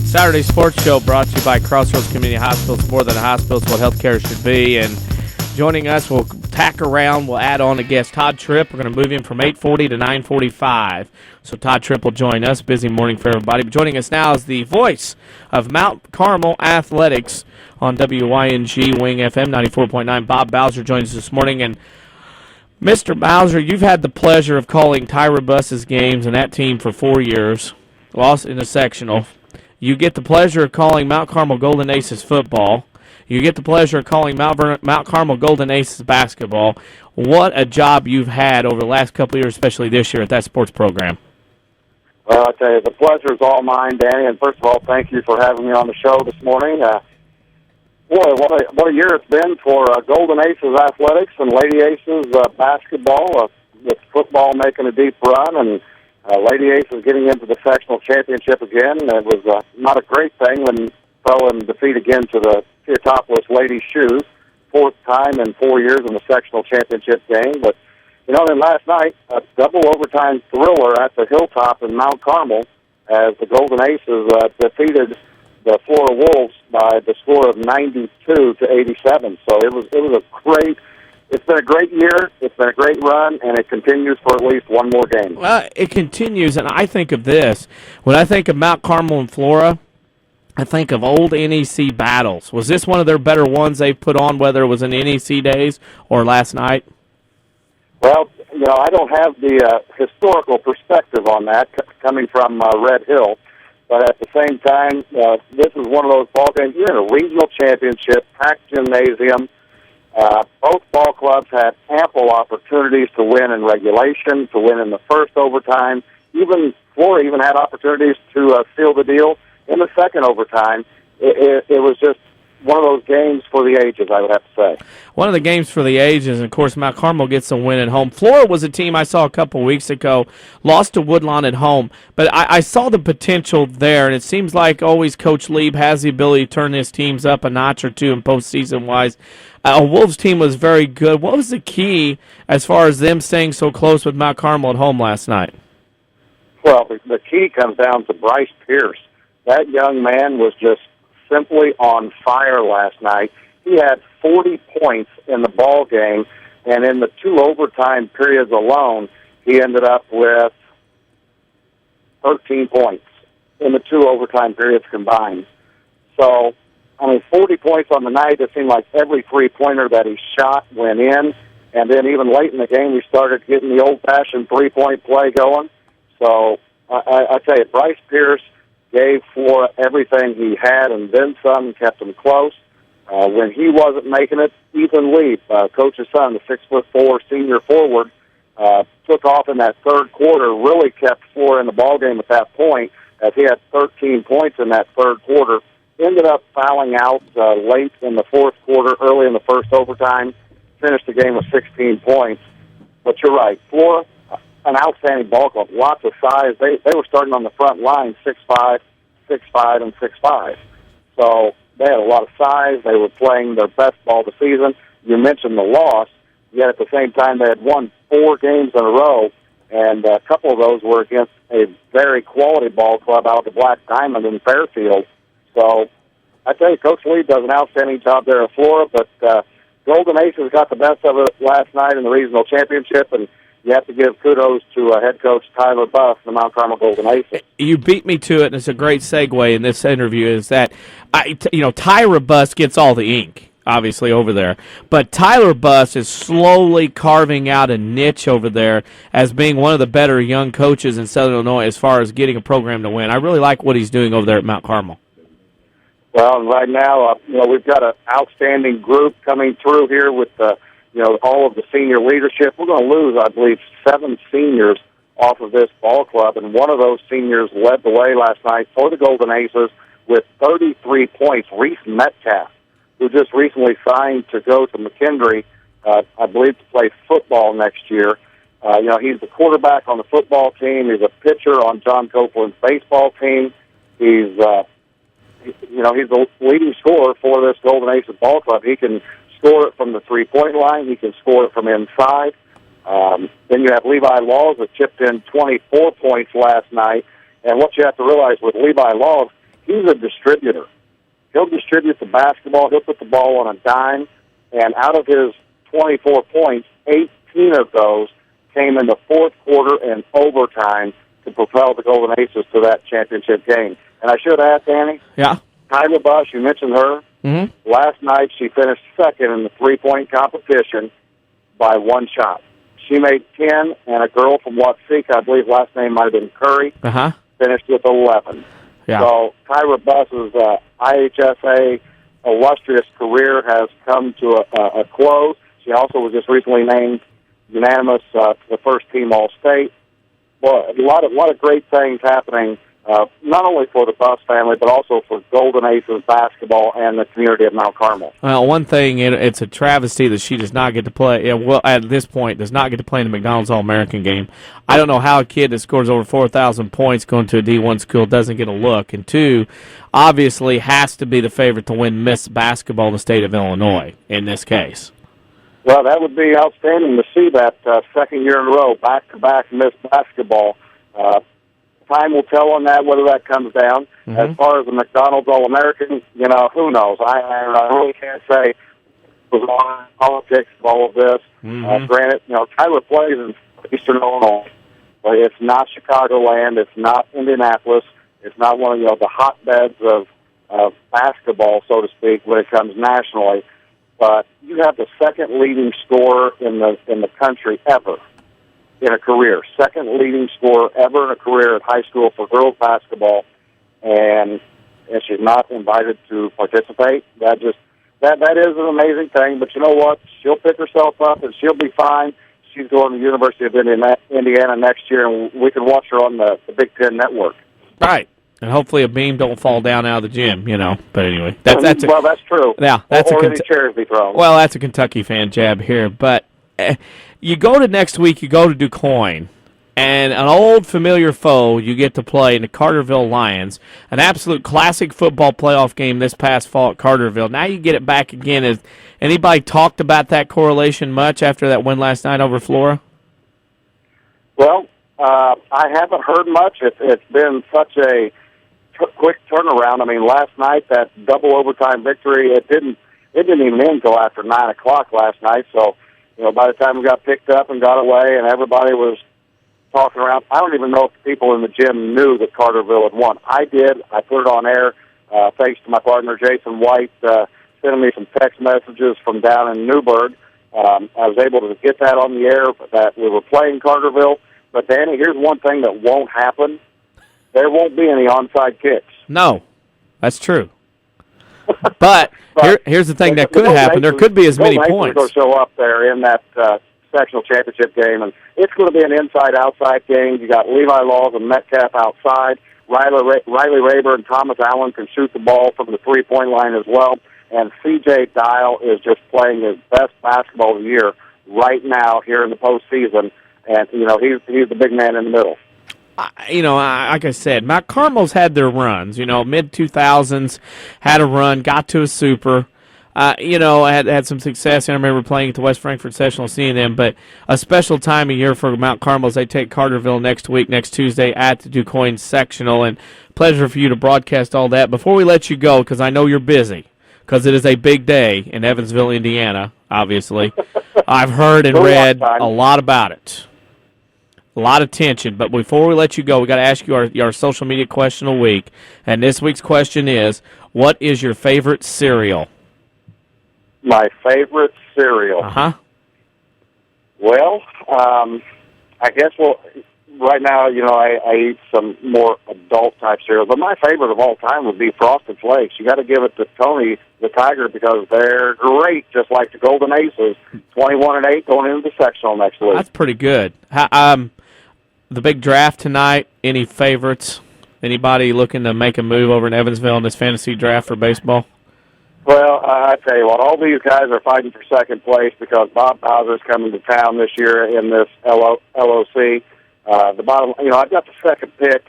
S2: Saturday Sports Show brought to you by Crossroads Community Hospital. It's more than a hospital. It's what healthcare should be. And joining us, we'll tack around. We'll add on a guest, Todd Tripp. We're going to move him from 8:40 to 9:45. So Todd Tripp will join us. Busy morning for everybody. But joining us now is the voice of Mount Carmel Athletics on WYNG WING-FM 94.9. Bob Bowser joins us this morning. And Mr. Bowser, you've had the pleasure of calling Tyra Buss's games and that team for 4 years, lost in a sectional. You get the pleasure of calling Mount Carmel Golden Aces football. You get the pleasure of calling Mount Carmel Golden Aces basketball. What a job you've had over the last couple of years, especially this year at that sports program.
S24: Well, I tell you, the pleasure is all mine, Danny. And first of all, thank you for having me on the show this morning. Boy, what a year it's been for Golden Aces athletics and Lady Aces basketball, with football making a deep run and Lady Aces getting into the sectional championship again. It was not a great thing when fell in defeat again to the Theotopolis Lady Shoes, fourth time in 4 years in the sectional championship game. But, you know, then last night, a double overtime thriller at the Hilltop in Mount Carmel as the Golden Aces defeated the Florida Wolves by the score of 92-87. So it was a great. It's been a great year, it's been a great run, and it continues for at least one more game.
S2: Well, it continues, and I think of this. When I think of Mount Carmel and Flora, I think of old NEC battles. Was this one of their better ones they've put on, whether it was in NEC days or last night?
S24: Well, you know, I don't have the historical perspective on that coming from Red Hill. But at the same time, this is one of those ball games. You're in a regional championship, packed gymnasium. Both ball clubs had ample opportunities to win in regulation, to win in the first overtime. Even Florida even had opportunities to seal the deal in the second overtime. It was just one of those games for the ages, I would have to say.
S2: One of the games for the ages, and of course, Mount Carmel gets a win at home. Florida was a team I saw a couple weeks ago, lost to Woodlawn at home, but I saw the potential there, and it seems like always Coach Lieb has the ability to turn his teams up a notch or two in postseason-wise. Wolves team was very good. What was the key as far as them staying so close with Mount Carmel at home last night?
S24: Well, the key comes down to Bryce Pierce. That young man was just simply on fire last night. He had 40 points in the ball game, and in the 2 overtime periods alone, he ended up with 13 points in the 2 overtime periods combined. So, 40 points on the night. It seemed like every three-pointer that he shot went in, and then even late in the game, we started getting the old-fashioned three-point play going. So, I tell you, Bryce Pierce gave Florida everything he had and then some, and kept them close. When he wasn't making it, Ethan Leap, Coach's son, the 6'4" senior forward, took off in that third quarter, really kept Florida in the ballgame at that point, as he had 13 points in that third quarter. Ended up fouling out late in the fourth quarter, early in the first overtime, finished the game with 16 points. But you're right, Florida, an outstanding ball club, lots of size. They were starting on the front line 6'5", 6'5", and 6'5". So they had a lot of size. They were playing their best ball of the season. You mentioned the loss, yet at the same time they had won 4 games in a row, and a couple of those were against a very quality ball club out of the Black Diamond in Fairfield. So I tell you, Coach Lee does an outstanding job there in Florida, but Golden Aces got the best of it last night in the regional championship, and you have to give kudos to head coach Tyler Buff, the Mount Carmel Golden Aces.
S2: You beat me to it, and it's a great segue in this interview, is that, Tyra Buss gets all the ink, obviously, over there. But Tyler Buss is slowly carving out a niche over there as being one of the better young coaches in Southern Illinois as far as getting a program to win. I really like what he's doing over there at Mount Carmel.
S24: Well, right now, we've got an outstanding group coming through here with all of the senior leadership. We're going to lose, I believe, 7 seniors off of this ball club, and one of those seniors led the way last night for the Golden Aces with 33 points. Reese Metcalf, who just recently signed to go to McKendree, I believe, to play football next year. He's the quarterback on the football team. He's a pitcher on John Copeland's baseball team. He's the leading scorer for this Golden Aces ball club. He can score it from the three-point line. He can score it from inside. Then you have Levi Laws that chipped in 24 points last night. And what you have to realize with Levi Laws, he's a distributor. He'll distribute the basketball. He'll put the ball on a dime. And out of his 24 points, 18 of those came in the fourth quarter and overtime to propel the Golden Aces to that championship game. And I should add, Danny, Tyra Buss, you mentioned her.
S2: Mm-hmm.
S24: Last night, she finished second in the three-point competition by 1 shot. She made 10, and a girl from Watsika, I believe last name might have been Curry, finished with 11.
S2: Yeah.
S24: So Tyra Buss's IHSA illustrious career has come to a close. She also was just recently named unanimous to the first team All-State. Well, a lot of great things happening. Not only for the Buss family, but also for Golden Aces basketball and the community of Mount Carmel.
S2: Well, one thing, it's a travesty that she does not get to play, at this point, does not get to play in the McDonald's All-American game. I don't know how a kid that scores over 4,000 points going to a D1 school doesn't get a look. And 2, obviously has to be the favorite to win Miss Basketball in the state of Illinois in this case.
S24: Well, that would be outstanding to see that second year in a row, back-to-back Miss Basketball. Time will tell on that, whether that comes down. Mm-hmm. As far as the McDonald's All-American, who knows? I really can't say with politics of all of this.
S2: Mm-hmm.
S24: Granted, Tyler plays in Eastern Illinois, but it's not Chicagoland. It's not Indianapolis. It's not one of the hotbeds of basketball, so to speak, when it comes nationally. But you have the second leading scorer in the country ever in a career. Second leading scorer ever in a career at high school for girls basketball. and she's not invited to participate. That is an amazing thing. But you know what? She'll pick herself up, and she'll be fine. She's going to the University of Indiana next year, and we can watch her on the Big Ten Network.
S2: Right. And hopefully a beam don't fall down out of the gym, But anyway, that's
S24: true.
S2: Yeah, that's
S24: or any chairs be thrown.
S2: Well, that's a Kentucky fan jab here. But you go to next week. You go to DuQuoin, and an old familiar foe you get to play in the Carterville Lions, an absolute classic football playoff game this past fall at Carterville. Now you get it back again. Has anybody talked about that correlation much after that win last night over Flora?
S24: Well, I haven't heard much. It's been such a quick turnaround. I mean, last night, that double overtime victory, it didn't even end until after 9 o'clock last night. So, by the time we got picked up and got away and everybody was talking around, I don't even know if people in the gym knew that Carterville had won. I did. I put it on air thanks to my partner, Jason White, sending me some text messages from down in Newburgh. I was able to get that on the air, that we were playing Carterville. But, Danny, here's one thing that won't happen. There won't be any onside kicks.
S2: No, that's true. But here's the thing that could happen. There could be as many points.
S24: Will show up there in that sectional championship game, and it's going to be an inside-outside game. You got Levi Laws and Metcalf outside. Riley Raber and Thomas Allen can shoot the ball from the three-point line as well. And C.J. Dial is just playing his best basketball of the year right now here in the postseason. And, he's the big man in the middle.
S2: Like I said, Mount Carmel's had their runs. Mid-2000s, had a run, got to a super. Had some success. And I remember playing at the West Frankfort Sessional, seeing them. But a special time of year for Mount Carmel's. They take Carterville next Tuesday at the DuQuoin Sectional. And pleasure for you to broadcast all that. Before we let you go, because I know you're busy, because it is a big day in Evansville, Indiana, obviously. I've heard and read a lot about it. A lot of tension. But before we let you go, we got to ask you our social media question of the week. And this week's question is, what is your favorite cereal?
S24: My favorite cereal?
S2: Uh-huh.
S24: Well, I guess, right now, I eat some more adult-type cereal. But my favorite of all time would be Frosted Flakes. You got to give it to Tony the Tiger because they're great, just like the Golden Aces, 21-8 going into the sectional next week.
S2: That's pretty good. The big draft tonight, any favorites? Anybody looking to make a move over in Evansville in this fantasy draft for baseball?
S24: Well, I tell you what, all these guys are fighting for second place because Bob Bowser's coming to town this year in this LOC. The bottom, I've got the second pick,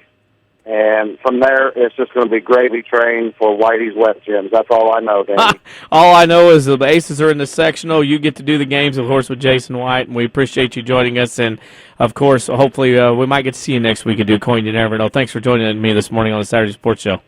S24: and from there, it's just going to be gravy train for Whitey's Wet Gyms. That's all I know, Danny.
S2: All I know is the Aces are in the sectional. You get to do the games, of course, with Jason White, and we appreciate you joining us. And, of course, hopefully we might get to see you next week at DuQuoin. You never know. Thanks for joining me this morning on the Saturday Sports Show.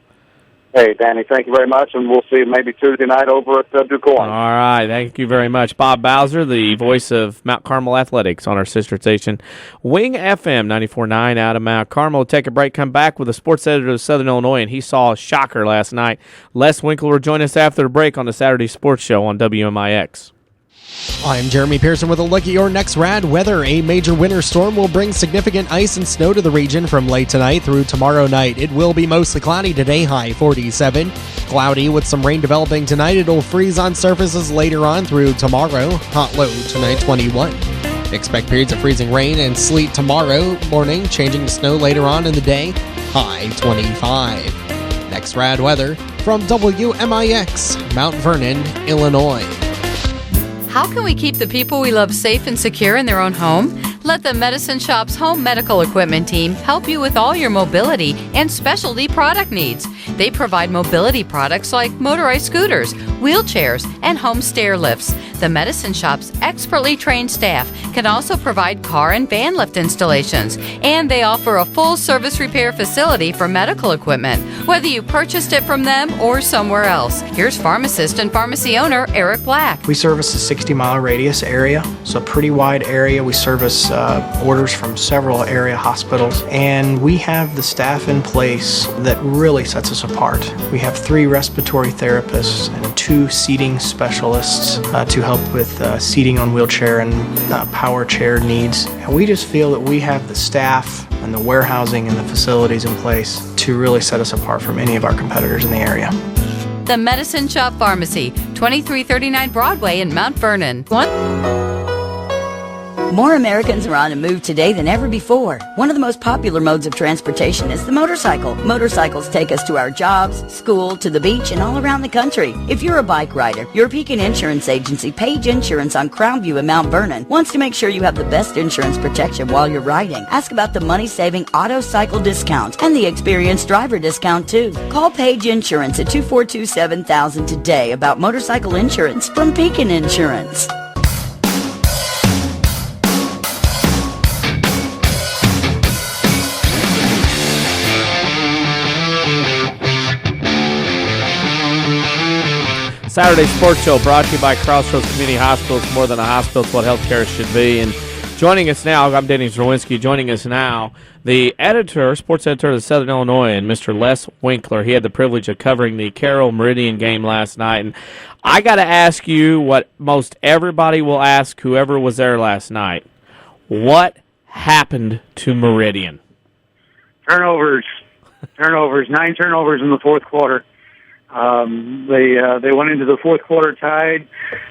S24: Hey, Danny, thank you very much, and we'll see you maybe Tuesday night over at DuQuoin.
S2: All right, thank you very much. Bob Bowser, the voice of Mount Carmel Athletics on our sister station, WYNG-FM 94.9 out of Mount Carmel. We'll take a break, come back with the sports editor of Southern Illinois, and he saw a shocker last night. Les Winkler will join us after the break on the Saturday Sports Show on WMIX.
S14: I'm Jeremy Pearson with a look at your next rad weather. A major winter storm will bring significant ice and snow to the region from late tonight through tomorrow night. It will be mostly cloudy today, high 47. Cloudy with some rain developing tonight. It'll freeze on surfaces later on through tomorrow. Hot low tonight, 21. Expect periods of freezing rain and sleet tomorrow morning, changing to snow later on in the day, high 25. Next rad weather from WMIX, Mount Vernon, Illinois.
S4: How can we keep the people we love safe and secure in their own home? Let the Medicine Shop's home medical equipment team help you with all your mobility and specialty product needs. They provide mobility products like motorized scooters, wheelchairs, and home stair lifts. The Medicine Shop's expertly trained staff can also provide car and van lift installations, and they offer a full service repair facility for medical equipment, whether you purchased it from them or somewhere else. Here's pharmacist and pharmacy owner Eric Black.
S5: We service a 60-mile radius area, so a pretty wide area. We service orders from several area hospitals, and we have the staff in place that really sets us apart. We have 3 respiratory therapists and 2 seating specialists to help with seating on wheelchair and power chair needs. And we just feel that we have the staff and the warehousing and the facilities in place to really set us apart from any of our competitors in the area.
S4: The Medicine Shop Pharmacy, 2339 Broadway in Mount Vernon.
S6: More Americans are on the move today than ever before. One of the most popular modes of transportation is the motorcycle. Motorcycles take us to our jobs, school, to the beach, and all around the country. If you're a bike rider, your Pekin Insurance Agency, Page Insurance on Crownview in Mount Vernon, wants to make sure you have the best insurance protection while you're riding. Ask about the money-saving auto cycle discount and the experienced driver discount, too. Call Page Insurance at 242-7000 today about motorcycle insurance from Pekin Insurance.
S2: Saturday Sports Show brought to you by Crossroads Community Hospital. It's more than a hospital. It's what healthcare should be. And joining us now, I'm Denny Zerwinski. Joining us now, the editor, sports editor of the Southern Illinoisan, Mr. Les Winkler. He had the privilege of covering the Carroll Meridian game last night. And I got to ask you what most everybody will ask whoever was there last night. What happened to Meridian?
S7: Turnovers. 9 turnovers in the fourth quarter. They went into the fourth quarter tied,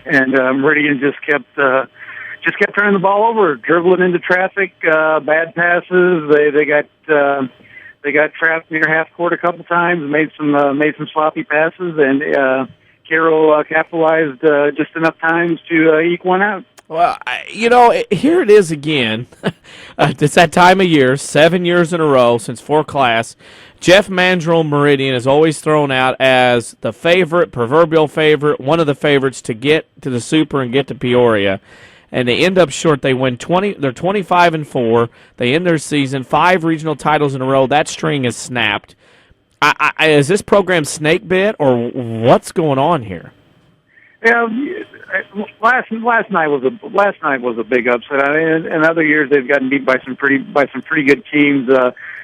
S7: and Meridian just kept turning the ball over, dribbling into traffic, bad passes. They got trapped near half court a couple times, made some sloppy passes, and Carroll capitalized just enough times to eke one out.
S2: Well, here it is again. It's that time of year, 7 years in a row since 4 class. Jeff Mandrell Meridian is always thrown out as the favorite, proverbial favorite, one of the favorites to get to the Super and get to Peoria. And they end up short. They win 20. They're 25-4. They end their season 5 regional titles in a row. That string is snapped. Is this program snake bit, or what's going on here?
S7: Yeah, last night was a big upset. In other years, they've gotten beat by some pretty good teams.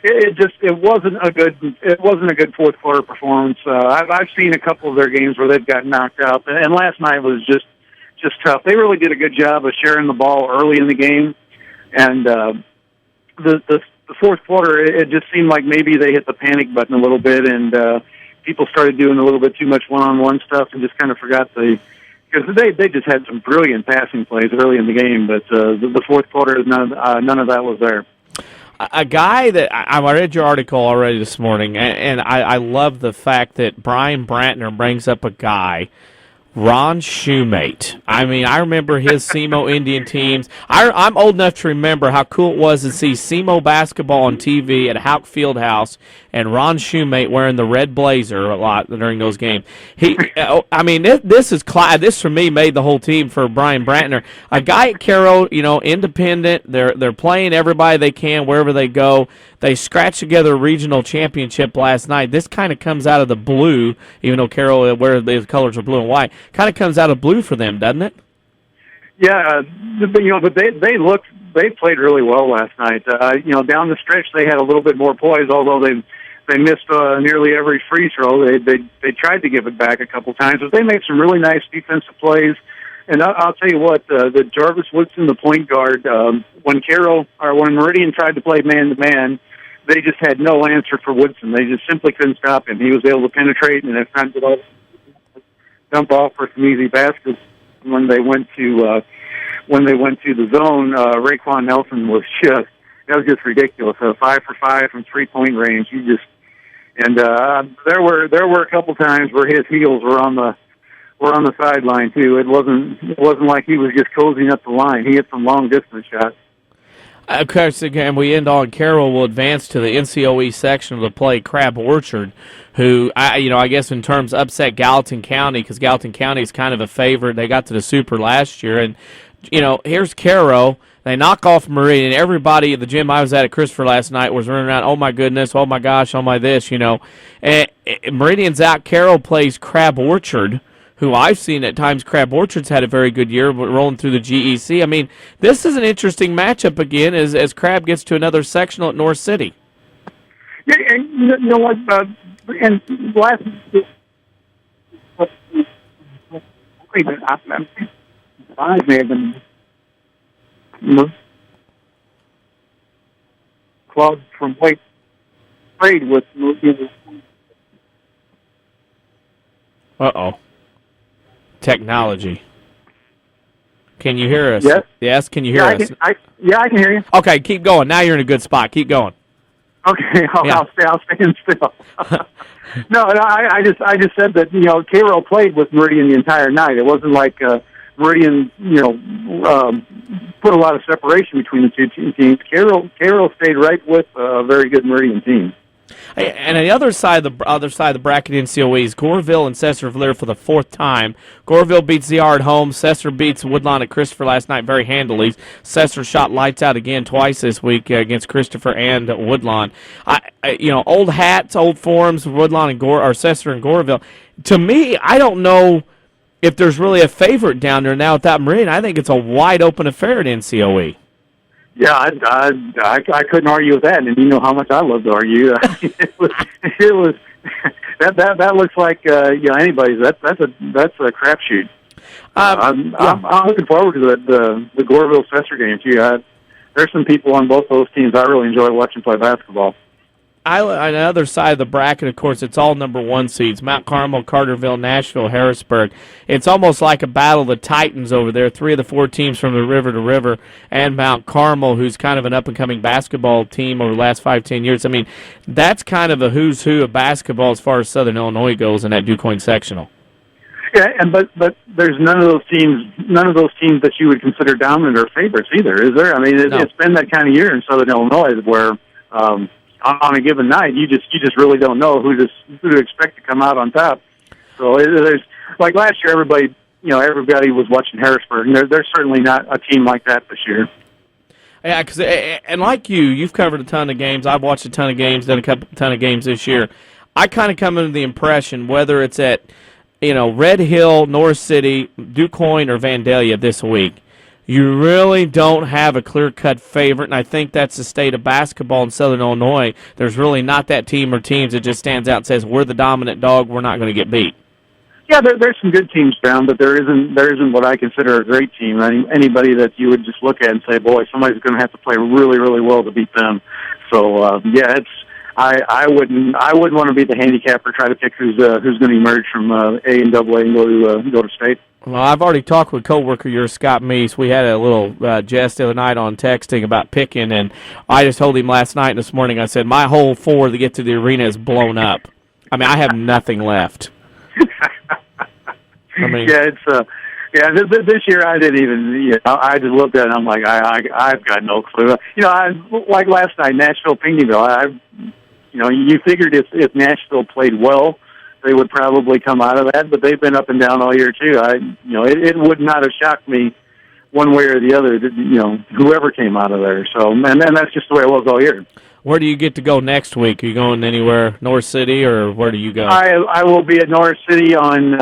S7: It wasn't a good fourth quarter performance. I've seen a couple of their games where they've gotten knocked out, and last night was just tough. They really did a good job of sharing the ball early in the game, and the fourth quarter, it just seemed like maybe they hit the panic button a little bit, and people started doing a little bit too much one-on-one stuff and just kind of forgot because they just had some brilliant passing plays early in the game, but the fourth quarter, none of that was there.
S2: A guy that I read your article already this morning, and I love the fact that Brian Brantner brings up a guy, Ron Shoemate. I mean, I remember his SEMO Indian teams. I'm old enough to remember how cool it was to see SEMO basketball on TV at Houck Fieldhouse and Ron Shoemate wearing the red blazer a lot during those games. This for me made the whole team for Brian Brantner. A guy at Carroll, independent. They're playing everybody they can wherever they go. They scratched together a regional championship last night. This kind of comes out of the blue, even though Carroll, where the colors are blue and white, kind of comes out of blue for them, doesn't it?
S7: Yeah, but they played really well last night. Down the stretch they had a little bit more poise, although they missed nearly every free throw. They tried to give it back a couple times, but they made some really nice defensive plays. And I'll tell you what, the Jarvis Woodson, the point guard, when Meridian tried to play man-to-man, they just had no answer for Woodson. They just simply couldn't stop him. He was able to penetrate, and if not, dump off for some easy baskets. When they went to the zone, Raekwon Nelson was just ridiculous. 5 for 5 from 3-point range. There were a couple times where his heels were on the sideline too. It wasn't like he was just cozying up the line. He hit some long distance shots.
S2: Of course, again, we end on Carroll will advance to the NCOE section to play Crab Orchard, who, I guess in terms upset Gallatin County, because Gallatin County is kind of a favorite. They got to the Super last year. And, here's Carroll. They knock off Meridian. Everybody at the gym I was at Christopher last night was running around, oh, my goodness, oh, my gosh, oh, my this, And Meridian's out. Carroll plays Crab Orchard, who I've seen at times. Crab Orchard's had a very good year, but rolling through the GEC. I mean, this is an interesting matchup again as Crab gets to another sectional at North City.
S7: Yeah, and you know what? And last I may have been club from Wake played with.
S2: Uh-oh. Technology. Can you hear us?
S7: Yes.
S2: Yes, can you hear us?
S7: I can hear you.
S2: Okay, keep going. Now you're in a good spot. Keep going.
S7: Okay, I'll stand still. No, I just said that, you know, Cairo played with Meridian the entire night. It wasn't like Meridian, you know, put a lot of separation between the two teams. Cairo stayed right with a very good Meridian team.
S2: And on the other side of the bracket in COE is Goreville and Sesser-Valier for the fourth time. Goreville beats ZR at home. Sesser beats Woodlawn at Christopher last night very handily. Sesser shot lights out again twice this week against Christopher and Woodlawn. You know, old hats, old forms, Woodlawn and Sesser and Goreville. To me, I don't know if there's really a favorite down there now without Meridian. I think it's a wide open affair at NCOE.
S7: Yeah, I couldn't argue with that, and you know how much I love to argue. It was that looks like you know, anybody's. That's a crapshoot. I'm looking forward to the Goreville Sesser game too. There's some people on both those teams I really enjoy watching play basketball.
S2: On the other side of the bracket, of course, it's all number one seeds. Mount Carmel, Carterville, Nashville, Harrisburg. It's almost like a battle of the Titans over there. 3 of the 4 teams from the river to river, and Mount Carmel, who's kind of an up-and-coming basketball team over the last 5-10 years. I mean, that's kind of a who's who of basketball as far as Southern Illinois goes in that DuQuoin sectional.
S7: Yeah, but there's none of those teams that you would consider dominant or favorites either, is there? I mean, it's been that kind of year in Southern Illinois where on a given night, you just really don't know who to expect to come out on top. So there's, like last year, everybody was watching Harrisburg, and they're certainly not a team like that this year.
S2: Yeah, and like you've covered a ton of games. I've watched a ton of games, done a ton of games this year. I kind of come into the impression, whether it's at Red Hill, North City, DuQuoin, or Vandalia this week, you really don't have a clear-cut favorite, and I think that's the state of basketball in Southern Illinois. There's really not that team or teams that just stands out and says, we're the dominant dog, we're not going to get beat.
S7: Yeah, there's some good teams found, but there isn't what I consider a great team. Anybody that you would just look at and say, boy, somebody's going to have to play really, really well to beat them. So, yeah, I wouldn't want to be the handicapper, try to pick who's going to emerge from A and AA and go to state.
S2: Well, I've already talked with a coworker of yours, Scott Meese. We had a little jest the other night on texting about picking, and I just told him last night and this morning, I said, my whole 4 to get to the arena is blown up. I mean, I have nothing left.
S7: This year I didn't even, I just looked at it and I'm like, I've got no clue. Like last night, Nashville, Pinckneyville, you figured if Nashville played well, they would probably come out of that, but they've been up and down all year too. It would not have shocked me one way or the other, whoever came out of there. So, and that's just the way it was all year.
S2: Where do you get to go next week? Are you going anywhere, North City, or where do you go?
S7: I will be at North City on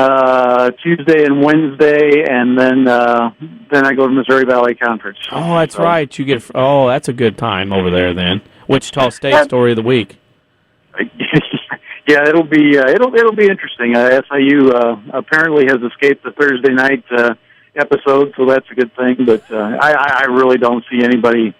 S7: Tuesday and Wednesday, and then I go to Missouri Valley Conference.
S2: Oh, that's right. That's a good time over there then. Wichita State story of the week.
S7: Yeah, it'll be interesting. SIU apparently has escaped the Thursday night episode, so that's a good thing. But I really don't see anybody.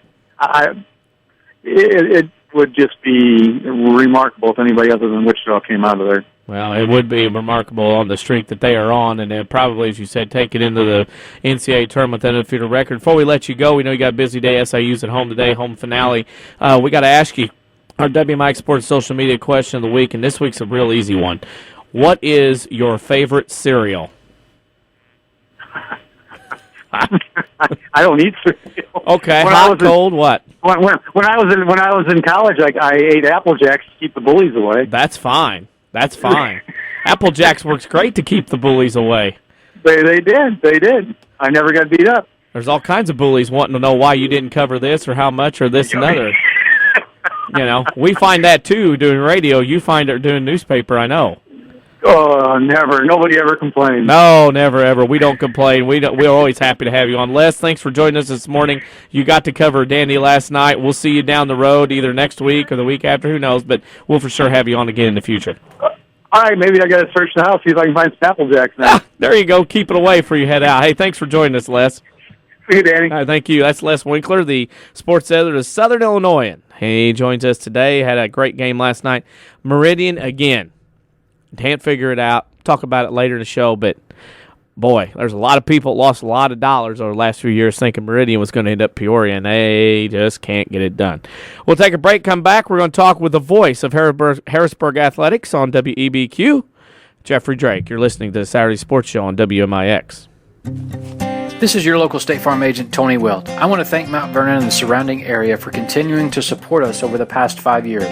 S7: It would just be remarkable if anybody other than Wichita came out of there.
S2: Well, it would be remarkable on the streak that they are on, and then probably, as you said, take it into the NCAA tournament, then undefeated record. Before we let you go, we know you got a busy day. SIU's at home today, home finale. We got to ask you our WMIX Sports social media question of the week, and this week's a real easy one. What is your favorite cereal?
S7: I don't eat cereal.
S2: Okay, hot, cold, what?
S7: When I was in college, I ate Apple Jacks to keep the bullies away.
S2: That's fine. Apple Jacks works great to keep the bullies away.
S7: They did. I never got beat up.
S2: There's all kinds of bullies wanting to know why you didn't cover this or how much or this and other. We find that too doing radio. You find it doing newspaper, I know.
S7: Oh, never. Nobody ever complains.
S2: No, never, ever. We don't complain. We're always happy to have you on. Les, thanks for joining us this morning. You got to cover Dandy last night. We'll see you down the road either next week or the week after. Who knows? But we'll for sure have you on again in the future.
S7: All right, maybe I got to search the house, see if I can find some Apple Jacks now.
S2: There you go. Keep it away before you head out. Hey, thanks for joining us, Les.
S7: See you, Danny.
S2: All right, thank you. That's Les Winkler, the sports editor of Southern Illinoisan. He joins us today. Had a great game last night. Meridian again. Can't figure it out. Talk about it later in the show, but boy, there's a lot of people that lost a lot of dollars over the last few years thinking Meridian was going to end up Peoria, and they just can't get it done. We'll take a break, come back. We're going to talk with the voice of Harrisburg Athletics on WEBQ, Jeffrey Drake. You're listening to the Saturday Sports Show on WMIX.
S1: This is your local State Farm agent, Tony Wilt. I want to thank Mount Vernon and the surrounding area for continuing to support us over the past 5 years.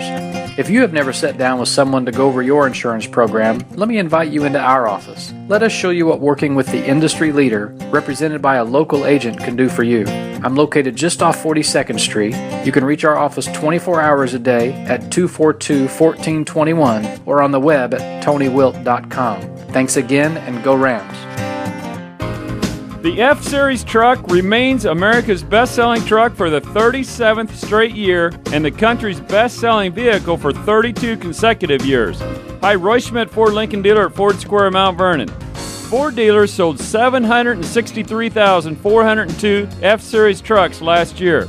S1: If you have never sat down with someone to go over your insurance program, let me invite you into our office. Let us show you what working with the industry leader, represented by a local agent, can do for you. I'm located just off 42nd Street. You can reach our office 24 hours a day at 242-1421 or on the web at tonywilt.com. Thanks again, and go Rams.
S8: The F-Series truck remains America's best-selling truck for the 37th straight year and the country's best-selling vehicle for 32 consecutive years. Hi, Roy Schmidt Ford Lincoln dealer at Ford Square, Mount Vernon. Ford dealers sold 763,402 F-Series trucks last year.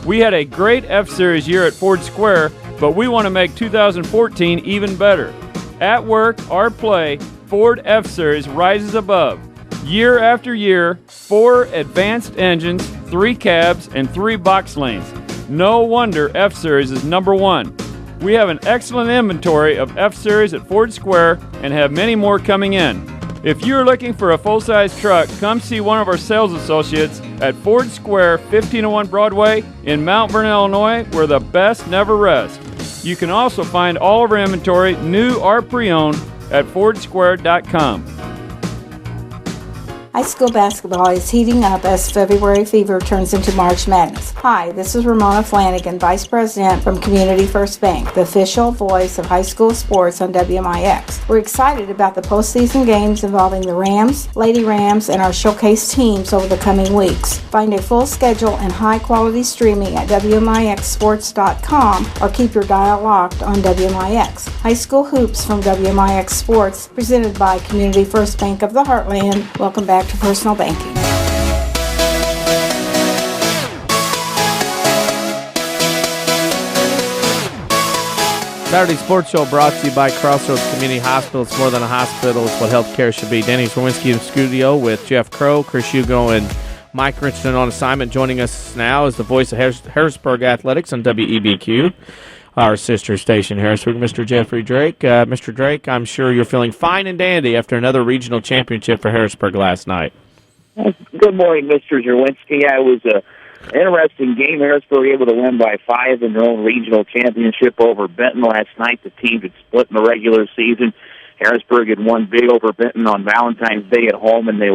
S8: We had a great F-Series year at Ford Square, but we want to make 2014 even better. At work or play, Ford F-Series rises above. Year after year, 4 advanced engines, 3 cabs, and 3 box lanes. No wonder F-Series is number one. We have an excellent inventory of F-Series at Ford Square and have many more coming in. If you're looking for a full-size truck, come see one of our sales associates at Ford Square, 1501 Broadway in Mount Vernon, Illinois, where the best never rest. You can also find all of our inventory, new or pre-owned, at fordsquare.com.
S9: High school basketball is heating up as February fever turns into March Madness. Hi, this is Ramona Flanagan, Vice President from Community First Bank, the official voice of high school sports on WMIX. We're excited about the postseason games involving the Rams, Lady Rams, and our showcase teams over the coming weeks. Find a full schedule and high-quality streaming at WMIXsports.com or keep your dial locked on WMIX. High school hoops from WMIX Sports, presented by Community First Bank of the Heartland. Welcome back to Personal Banking.
S2: Saturday Sports Show brought to you by Crossroads Community Hospital. It's more than a hospital. It's what healthcare should be. Denny Zerwinski in the studio with Jeff Crow, Chris Hugo, and Mike Richardson on assignment. Joining us now is the voice of Harrisburg Athletics on WEBQ, our sister station, Harrisburg, Mr. Jeffrey Drake. Mr. Drake, I'm sure you're feeling fine and dandy after another regional championship for Harrisburg last night.
S10: Good morning, Mr. Zerwinski. It was an interesting game. Harrisburg able to win by 5 in their own regional championship over Benton last night. The teams had split in the regular season. Harrisburg had won big over Benton on Valentine's Day at home, and they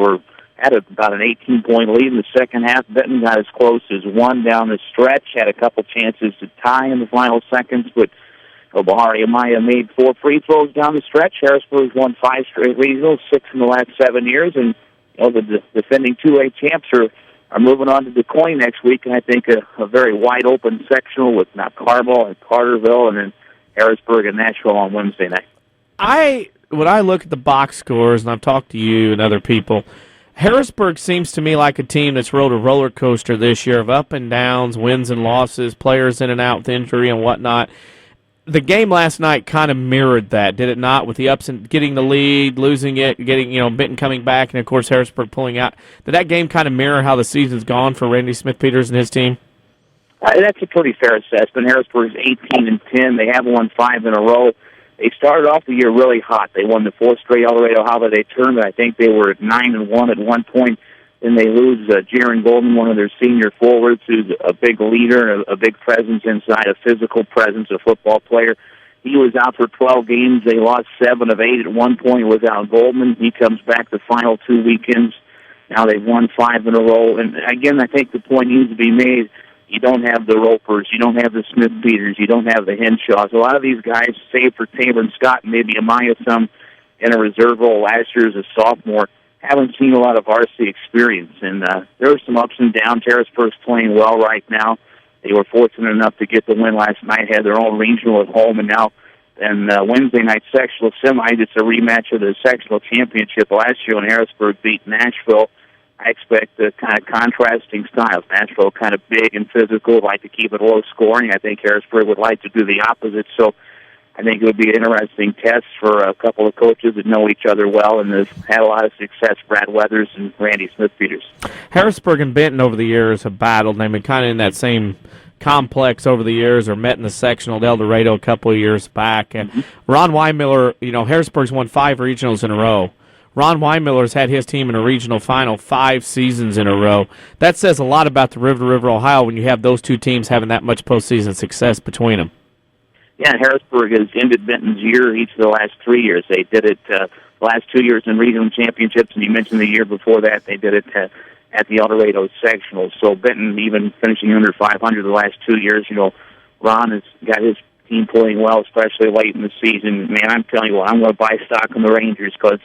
S10: had about an 18-point lead in the second half. Benton got as close as 1 down the stretch, had a couple chances to tie in the final seconds, but Bahari Amaya made 4 free throws down the stretch. Harrisburg's won 5 straight regionals, 6 in the last 7 years, and the defending 2A champs are moving on to DeCoin next week, and I think a very wide-open sectional with Carmel and Carterville, and then Harrisburg and Nashville on Wednesday night.
S2: When I look at the box scores, and I've talked to you and other people, Harrisburg seems to me like a team that's rode a roller coaster this year of up and downs, wins and losses, players in and out with injury and whatnot. The game last night kind of mirrored that, did it not? With the ups and getting the lead, losing it, getting Benton coming back, and of course Harrisburg pulling out. Did that game kind of mirror how the season's gone for Randy Smith-Peters and his team?
S10: That's a pretty fair assessment. Harrisburg's 18-10. They have won 5 in a row. They started off the year really hot. They won the 4th straight Eldorado Holiday Tournament. I think they were at 9-1 at one point. Then they lose Jaron Golden, one of their senior forwards, who's a big leader and a big presence inside, a physical presence, a football player. He was out for 12 games. They lost 7 of 8 at one point without Goldman. He comes back the final 2 weekends. Now they've won 5 in a row. And again, I think the point needs to be made. You don't have the Ropers. You don't have the Smith-Peters. You don't have the Henshaws. A lot of these guys, save for Tabor and Scott and maybe Amaya some, in a reserve role last year as a sophomore. Haven't seen a lot of varsity experience, and there were some ups and downs. Harrisburg's playing well right now. They were fortunate enough to get the win last night, had their own regional at home, and now Wednesday night sectional semi, it's a rematch of the sectional championship last year when Harrisburg beat Nashville. I expect kind of contrasting styles. Nashville kind of big and physical, like to keep it low scoring. I think Harrisburg would like to do the opposite, so I think it would be an interesting test for a couple of coaches that know each other well and have had a lot of success, Brad Weathers and Randy Smith-Peters.
S2: Harrisburg and Benton over the years have battled. They've been kind of in that same complex over the years, or met in the sectional, El Dorado a couple of years back. And Ron Weinmiller, Harrisburg's won 5 regionals in a row. Ron Weinmiller's had his team in a regional final 5 seasons in a row. That says a lot about the River to River, Ohio, when you have those two teams having that much postseason success between them.
S10: Yeah, Harrisburg has ended Benton's year each of the last 3 years. They did it the last 2 years in regional championships, and you mentioned the year before that they did it at the El Dorado sectionals. So Benton even finishing under 500 the last 2 years. Ron has got his team playing well, especially late in the season. Man, I'm telling you what, I'm going to buy stock in the Rangers because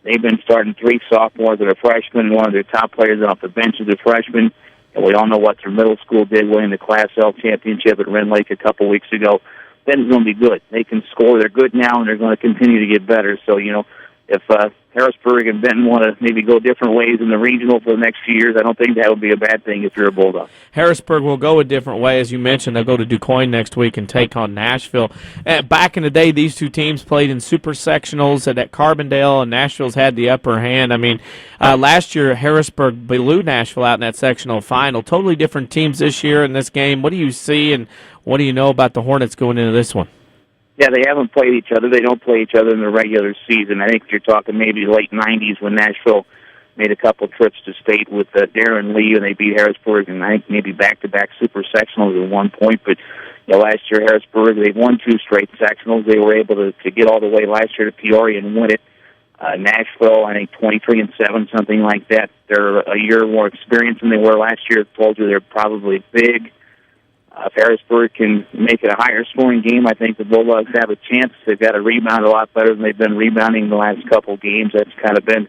S10: they've been starting 3 sophomores that are freshmen, and one of their top players off the bench is a freshman. And we all know what their middle school did, winning the Class L championship at Ren Lake a couple weeks ago. Benton's going to be good. They can score. They're good now, and they're going to continue to get better. So, if Harrisburg and Benton want to maybe go different ways in the regional for the next few years, I don't think that would be a bad thing if you're a Bulldog.
S2: Harrisburg will go a different way. As you mentioned, they'll go to DuQuoin next week and take on Nashville. Back in the day, these two teams played in super sectionals at Carbondale, and Nashville's had the upper hand. I mean, last year, Harrisburg blew Nashville out in that sectional final. Totally different teams this year in this game. What do you see, and what do you know about the Hornets going into this one?
S10: Yeah, they haven't played each other. They don't play each other in the regular season. I think you're talking maybe late 90s when Nashville made a couple trips to state with Darren Lee, and they beat Harrisburg, and I think maybe back-to-back super sectionals at one point. But last year, Harrisburg, they won 2 straight sectionals. They were able to get all the way last year to Peoria and win it. Nashville, I think 23-7, something like that. They're a year more experienced than they were last year. I told you they're probably big. If Harrisburg can make it a higher scoring game, I think the Bulldogs have a chance. They've got to rebound a lot better than they've been rebounding the last couple games. That's kind of been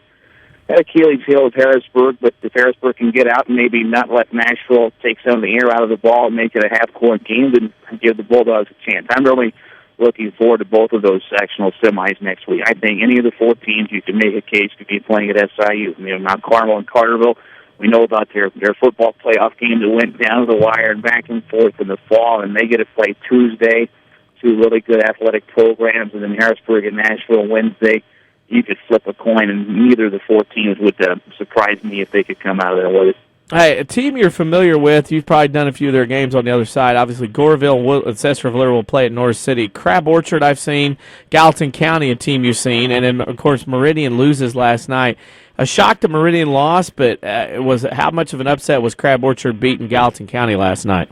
S10: an Achilles heel of Harrisburg, but if Harrisburg can get out and maybe not let Nashville take some of the air out of the ball and make it a half-court game, then give the Bulldogs a chance. I'm really looking forward to both of those sectional semis next week. I think any of the 4 teams you can make a case to be playing at SIU. Mount Carmel and Carterville, we know about their football playoff game that went down to the wire and back and forth in the fall, and they get to play Tuesday, 2 really good athletic programs, and then Harrisburg and Nashville Wednesday. You could flip a coin, and neither of the 4 teams would surprise me if they could come out of there with it.
S2: Hey, a team you're familiar with, you've probably done a few of their games on the other side. Obviously, Goreville and Sesser-Valier will play at North City. Crab Orchard I've seen. Gallatin County, a team you've seen. And then, of course, Meridian loses last night. A shock to Meridian loss, but how much of an upset was Crab Orchard beating Gallatin County last night?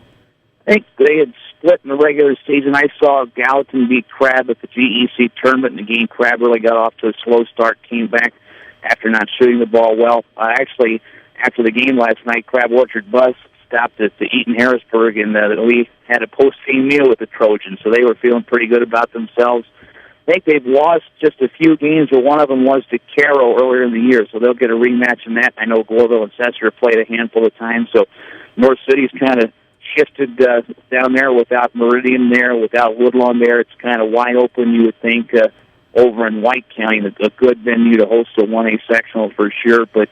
S10: I think they had split in the regular season. I saw Gallatin beat Crab at the GEC tournament, and the game Crab really got off to a slow start, came back after not shooting the ball well. Actually, after the game last night, Crab Orchard bus stopped at the Eaton Harrisburg, and we had a post-game meal with the Trojans, so they were feeling pretty good about themselves. I think they've lost just a few games, but one of them was to Caro earlier in the year, so they'll get a rematch in that. I know Goreville and Sesser have played a handful of times, so North City's kind of shifted down there without Meridian there, without Woodlawn there. It's kind of wide open, you would think, over in White County, a good venue to host a 1A sectional for sure, but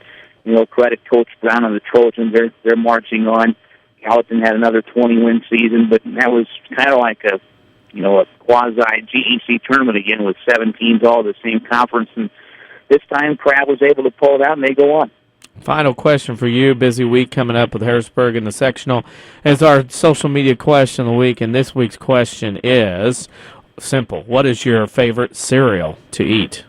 S10: credit Coach Brown and the Trojans. They're marching on. Gallatin had another 20-win season, but that was kind of like a quasi-GEC tournament again with 7 teams all the same conference. And this time, Crab was able to pull it out, and they go on.
S2: Final question for you. Busy week coming up with Harrisburg in the sectional. As our social media question of the week, and this week's question is simple. What is your favorite cereal to eat?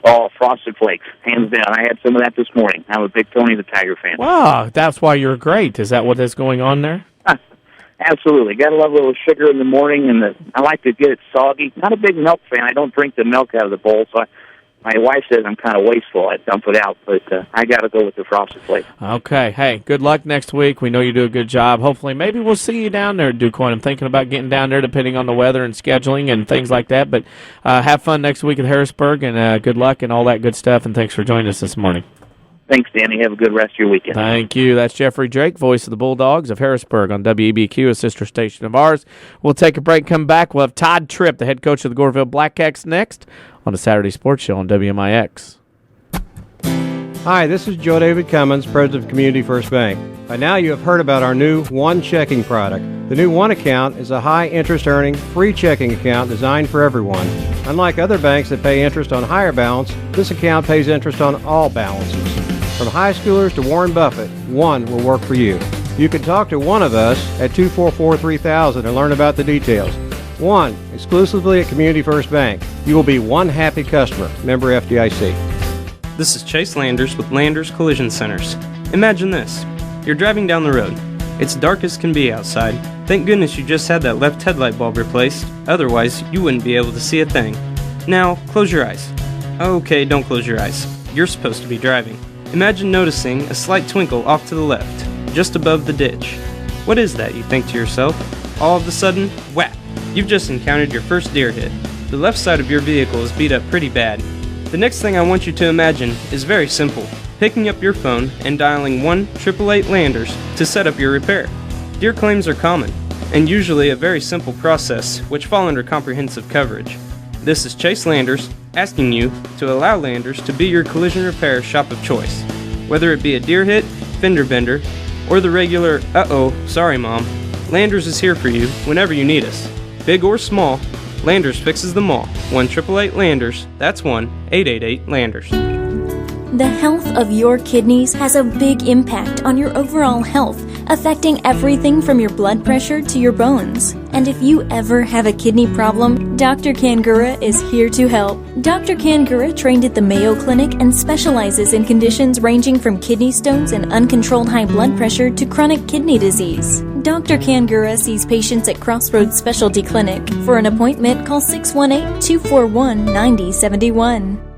S10: Oh, Frosted Flakes, hands down. I had some of that this morning. I'm a big Tony the Tiger fan.
S2: Wow, that's why you're great. Is that what is going on there?
S10: Absolutely. Got to love a little sugar in the morning, and I like to get it soggy. Not a big milk fan. I don't drink the milk out of the bowl, so My wife says I'm kind of wasteful. I dump it out, but I got to go with the frosted flakes.
S2: Okay. Hey, good luck next week. We know you do a good job. Hopefully, maybe we'll see you down there at DuQuoin. I'm thinking about getting down there depending on the weather and scheduling and things like that. But have fun next week at Harrisburg, and good luck and all that good stuff. And thanks for joining us this morning.
S10: Thanks, Danny. Have a good rest of your weekend.
S2: Thank you. That's Jeffrey Drake, voice of the Bulldogs of Harrisburg on WEBQ, a sister station of ours. We'll take a break, come back. We'll have Todd Tripp, the head coach of the Goreville Blackcats, next on the Saturday Sports Show on WMIX.
S11: Hi, this is Joe David Cummins, president of Community First Bank. By now you have heard about our new One Checking product. The new One account is a high-interest earning, free checking account designed for everyone. Unlike other banks that pay interest on higher balance, this account pays interest on all balances. From high schoolers to Warren Buffett, One will work for you. You can talk to one of us at 244-3000 and learn about the details. One, exclusively at Community First Bank. You will be one happy customer. Member FDIC.
S12: This is Chase Landers with Landers Collision Centers. Imagine this. You're driving down the road. It's dark as can be outside. Thank goodness you just had that left headlight bulb replaced. Otherwise, you wouldn't be able to see a thing. Now, close your eyes. Okay, don't close your eyes. You're supposed to be driving. Imagine noticing a slight twinkle off to the left, just above the ditch. What is that, you think to yourself? All of a sudden, whap! You've just encountered your first deer hit. The left side of your vehicle is beat up pretty bad. The next thing I want you to imagine is very simple. Picking up your phone and dialing 1-888-LANDERS to set up your repair. Deer claims are common, and usually a very simple process, which fall under comprehensive coverage. This is Chase Landers, asking you to allow Landers to be your collision repair shop of choice. Whether it be a deer hit, fender bender, or the regular, uh-oh, sorry mom, Landers is here for you whenever you need us. Big or small, Landers fixes them all. 1-888-LANDERS, that's 1-888-LANDERS.
S13: The health of your kidneys has a big impact on your overall health, affecting everything from your blood pressure to your bones. And if you ever have a kidney problem, Dr. Kangura is here to help. Dr. Kangura trained at the Mayo Clinic and specializes in conditions ranging from kidney stones and uncontrolled high blood pressure to chronic kidney disease. Dr. Kangura sees patients at Crossroads Specialty Clinic. For an appointment, call 618-241-9071.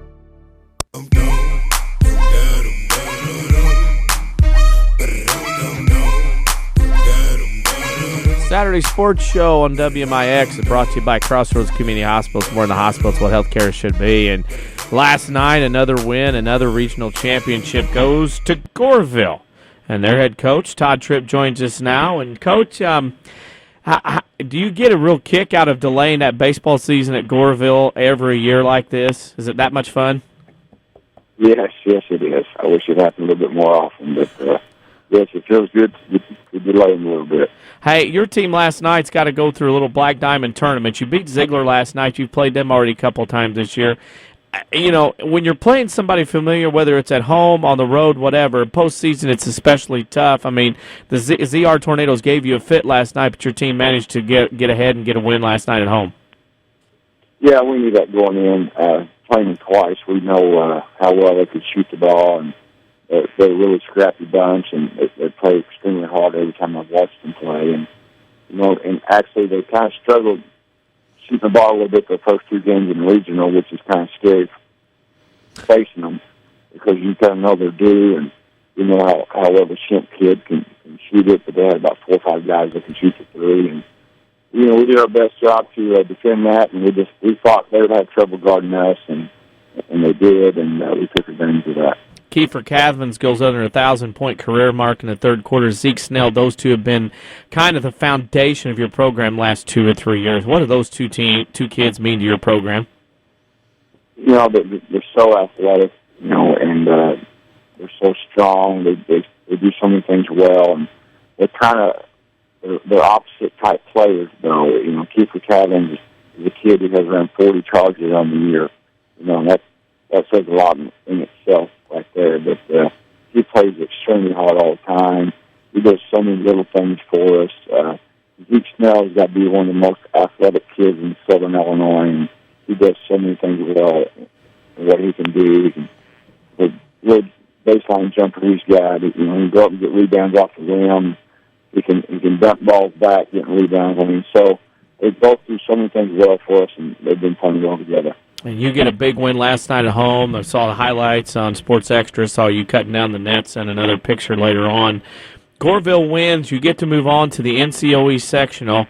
S2: Saturday Sports Show on WMIX is brought to you by Crossroads Community Hospitals. More than the hospitals, what healthcare should be. And last night, another win, another regional championship goes to Goreville. And their head coach, Todd Tripp, joins us now. And, Coach, do you get a real kick out of delaying that baseball season at Goreville every year like this? Is it that much fun?
S24: Yes, it is. I wish it happened a little bit more often, but yes, it feels good to delay them a little bit.
S2: Hey, your team last night's got to go through a little Black Diamond tournament. You beat Ziegler last night. You've played them already a couple times this year. You know, when you're playing somebody familiar, whether it's at home, on the road, whatever, postseason it's especially tough. I mean, the ZR Tornadoes gave you a fit last night, but your team managed to get ahead and get a win last night at home.
S24: Yeah, we knew that going in. Playing them twice, we know how well they could shoot the ball, and they're a really scrappy bunch, and they play extremely hard every time I've watched them play. And you know, and actually they kind of struggled shooting the ball a little bit the first two games in the regional, which is kind of scary facing them because you kind of know they're due, and you know how well the Shemp kid can shoot it. But they had about 4 or 5 guys that can shoot the three, and you know we did our best job to defend that, and we thought they would have trouble guarding us, and they did, and we took advantage of that.
S2: Kiefer Cathmans goes under a 1,000-point career mark in the third quarter. Zeke Snell, those two have been kind of the foundation of your program last 2 or 3 years. What do those two kids mean to your program?
S24: You know, they're so athletic, you know, and they're so strong. They do so many things well, and they're opposite type players, though. You know, Kiefer Cathmans is a kid who has around 40 charges on the year. You know, and that says a lot in itself right there. But he plays extremely hard all the time. He does so many little things for us. Zeke Snell has got to be one of the most athletic kids in Southern Illinois, and he does so many things well. And what he can do, the good baseline jumper he's got. You know, he can go up and get rebounds off the rim. He can dump balls back, getting rebounds. I mean, so they both do so many things well for us, and they've been playing well together.
S2: And you get a big win last night at home. I saw the highlights on Sports Extra. Saw you cutting down the nets and another picture later on. Goreville wins. You get to move on to the NCOE sectional,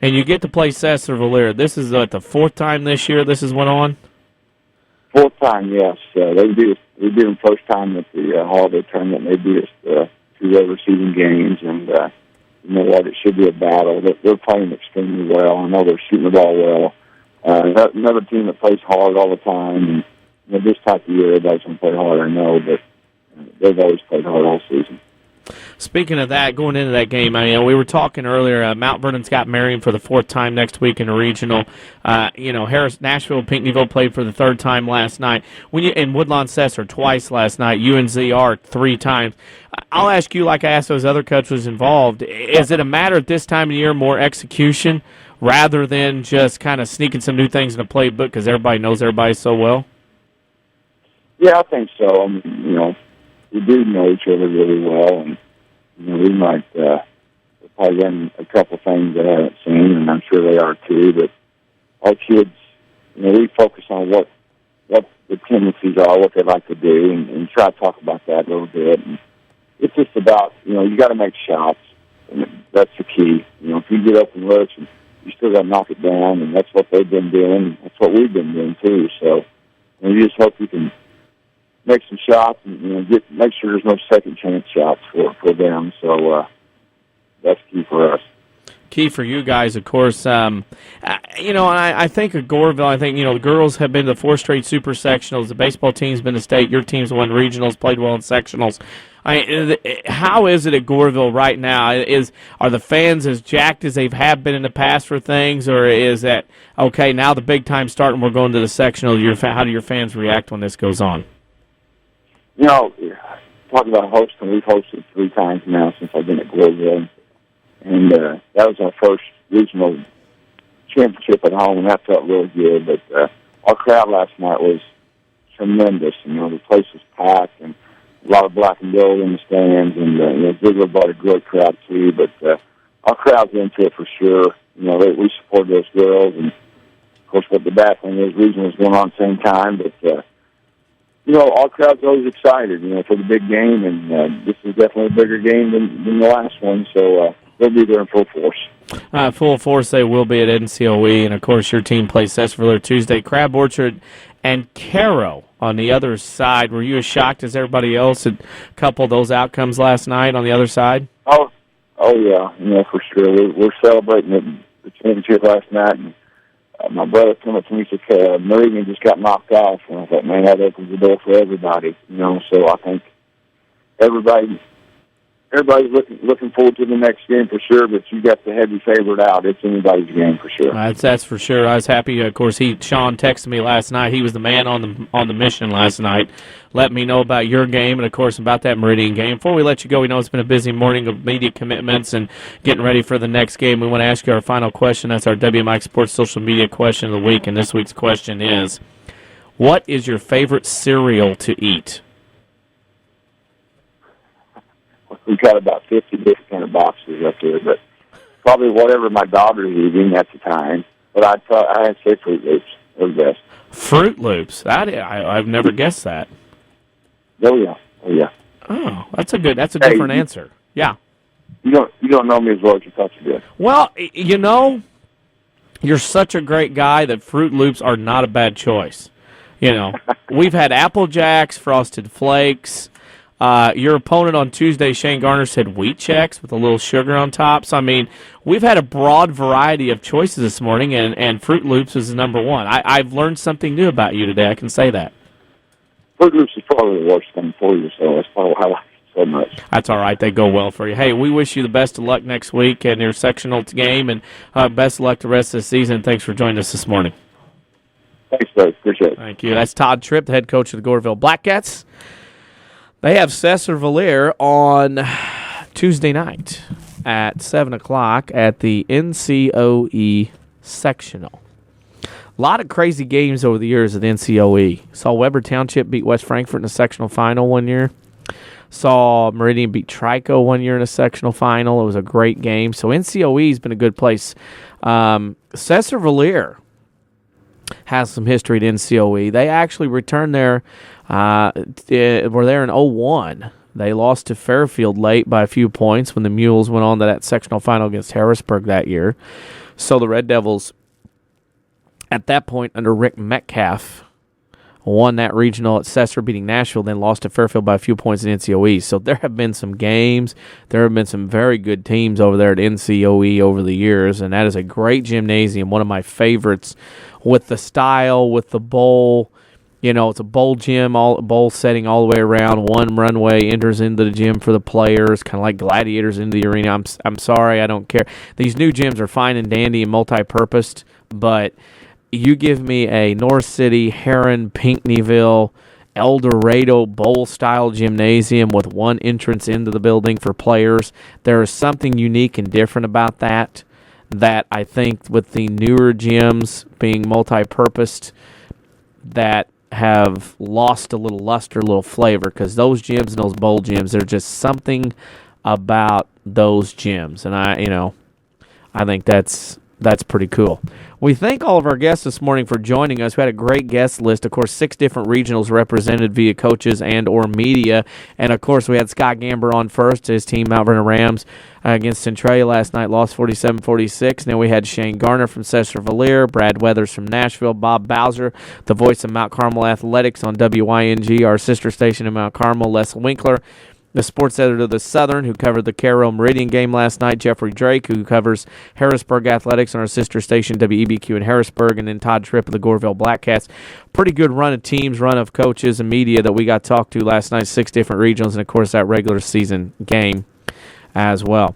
S2: and you get to play Sesser-Valier. This is the fourth time this year this has went on?
S24: Fourth time, yes. They beat them first time at the holiday tournament. They beat us 2 regular season games, and you know what? It should be a battle. They're playing extremely well. I know they're shooting the ball well. Another team that plays hard all the time. And, you know, this type of year, everybody's going to play hard, I know, but they've always played hard all season.
S2: Speaking of that, going into that game, we were talking earlier. Mount Vernon's got Marion for the 4th time next week in a regional. Nashville, Pinckneyville played for the 3rd time last night. And Woodlawn-Sesser twice last night. UNZR 3 times. I'll ask you, like I asked those other coaches involved, is it a matter at this time of year more execution rather than just kind of sneaking some new things in the playbook because everybody knows everybody so well?
S24: Yeah, I think so. We do know each other really well, and we might probably learn a couple things that I haven't seen, and I'm sure they are too. But our kids, we focus on what the tendencies are, what they like to do, and try to talk about that a little bit. And it's just about you got to make shots, and that's the key. If you get open looks, and you still got to knock it down, and that's what they've been doing. And that's what we've been doing too. So you just hope you can make some shots and make sure there's no second chance shots for them. So that's key for us.
S2: Key for you guys, of course. And I think of Goreville. I think the girls have been to 4 straight super sectionals. The baseball team's been to state. Your team's won regionals, played well in sectionals. How is it at Goreville right now? Are the fans as jacked as they've been in the past for things, or is that okay? Now the big time starting, we're going to the sectional. How do your fans react when this goes on?
S24: Talking about hosting, we've hosted 3 times now since I've been at Goreville, and that was our first regional championship at home, and that felt really good. But our crowd last night was tremendous. The place was packed, and a lot of black and gold in the stands, and Winkler brought a great crowd too. But our crowd's into it for sure. We support those girls, and of course, what the bad thing is, regionals going on at the same time, but. Our crowd's always excited, for the big game, and this is definitely a bigger game than the last one, so they'll be there in full force.
S2: Full force they will be at NCOE, and of course your team plays Sesser-Valier Tuesday. Crab Orchard and Caro on the other side. Were you as shocked as everybody else at a couple of those outcomes last night on the other side?
S24: Oh yeah, for sure. We're celebrating the championship last night, and my brother came up to me and said, Meridian just got knocked off. And I thought, man, that opens the door for everybody. So I think everybody's looking forward to the next game for sure, but you got the heavy favorite out. It's anybody's game for sure.
S2: That's for sure. I was happy. Of course, Sean texted me last night. He was the man on the mission last night. Let me know about your game and, of course, about that Meridian game. Before we let you go, we know it's been a busy morning of media commitments and getting ready for the next game. We want to ask you our final question. That's our WMIX Sports Social Media question of the week, and this week's question is, what is your favorite cereal to eat?
S24: We've got about 50 different kind of boxes up there, but probably whatever my daughter's eating at the time. But I'd say Fruit Loops are the best.
S2: Fruit Loops? I've never guessed that.
S24: Oh yeah.
S2: Oh, that's a different answer. Yeah.
S24: You don't know me as well as you thought you did.
S2: Well, you're such a great guy that Fruit Loops are not a bad choice. We've had Apple Jacks, Frosted Flakes. Your opponent on Tuesday, Shane Garner, said Wheat Chex with a little sugar on top. So, we've had a broad variety of choices this morning, and Fruit Loops is the number one. I've learned something new about you today. I can say that.
S24: Fruit Loops is probably the worst thing for you, so that's probably why I like it so much.
S2: That's all right. They go well for you. Hey, we wish you the best of luck next week in your sectional game, and best of luck the rest of the season. Thanks for joining us this morning.
S24: Thanks, Dave. Appreciate it.
S2: Thank you. That's Todd Tripp, the head coach of the Goreville Blackcats. They have Sesser-Valier on Tuesday night at 7 o'clock at the NCOE sectional. A lot of crazy games over the years at the NCOE. Saw Weber Township beat West Frankfort in the sectional final one year. Saw Meridian beat Trico one year in a sectional final. It was a great game. So NCOE has been a good place. Sesser-Valier has some history at NCOE. They actually returned there, were there in 01. They lost to Fairfield late by a few points when the Mules went on to that sectional final against Harrisburg that year. So the Red Devils, at that point under Rick Metcalf, won that regional at Sesser, beating Nashville, then lost to Fairfield by a few points in NCOE. So there have been some games. There have been some very good teams over there at NCOE over the years, and that is a great gymnasium, one of my favorites, with the style, with the bowl. You know, it's a bowl gym, bowl setting all the way around. One runway enters into the gym for the players, kind of like gladiators into the arena. I'm sorry, I don't care. These new gyms are fine and dandy and multi-purposed, but you give me a North City, Heron, Pinckneyville, El Dorado bowl-style gymnasium with one entrance into the building for players. There is something unique and different about that I think with the newer gyms being multi-purposed that have lost a little luster, a little flavor, because those gyms and those bowl gyms, there's just something about those gyms, and I think that's pretty cool. We thank all of our guests this morning for joining us. We had a great guest list. Of course, 6 different regionals represented via coaches and or media. And, of course, we had Scott Gamber on first. His team, Mount Vernon Rams, against Centralia last night, lost 47-46. Then we had Shane Garner from Sesser-Valier, Brad Weathers from Nashville, Bob Bowser, the voice of Mount Carmel Athletics on WYNG, our sister station in Mount Carmel, Les Winkler, the sports editor of the Southern, who covered the Carroll Meridian game last night, Jeffrey Drake, who covers Harrisburg Athletics on our sister station, WEBQ in Harrisburg, and then Todd Tripp of the Goreville Blackcats. Pretty good run of teams, run of coaches and media that we got talked to last night, 6 different regions, and, of course, that regular season game as well.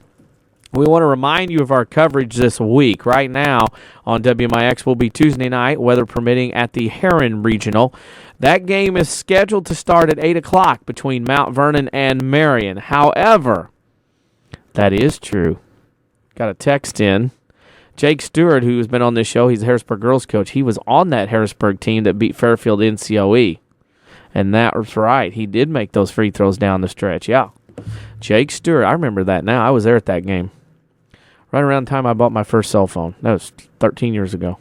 S2: We want to remind you of our coverage this week. Right now on WMIX will be Tuesday night, weather permitting, at the Heron Regional. That game is scheduled to start at 8 o'clock between Mount Vernon and Marion. However, that is true. Got a text in. Jake Stewart, who has been on this show, he's the Harrisburg girls coach. He was on that Harrisburg team that beat Fairfield NCOE. And that was right. He did make those free throws down the stretch. Yeah. Jake Stewart, I remember that now. I was there at that game. Right around the time I bought my first cell phone. That was 13 years ago.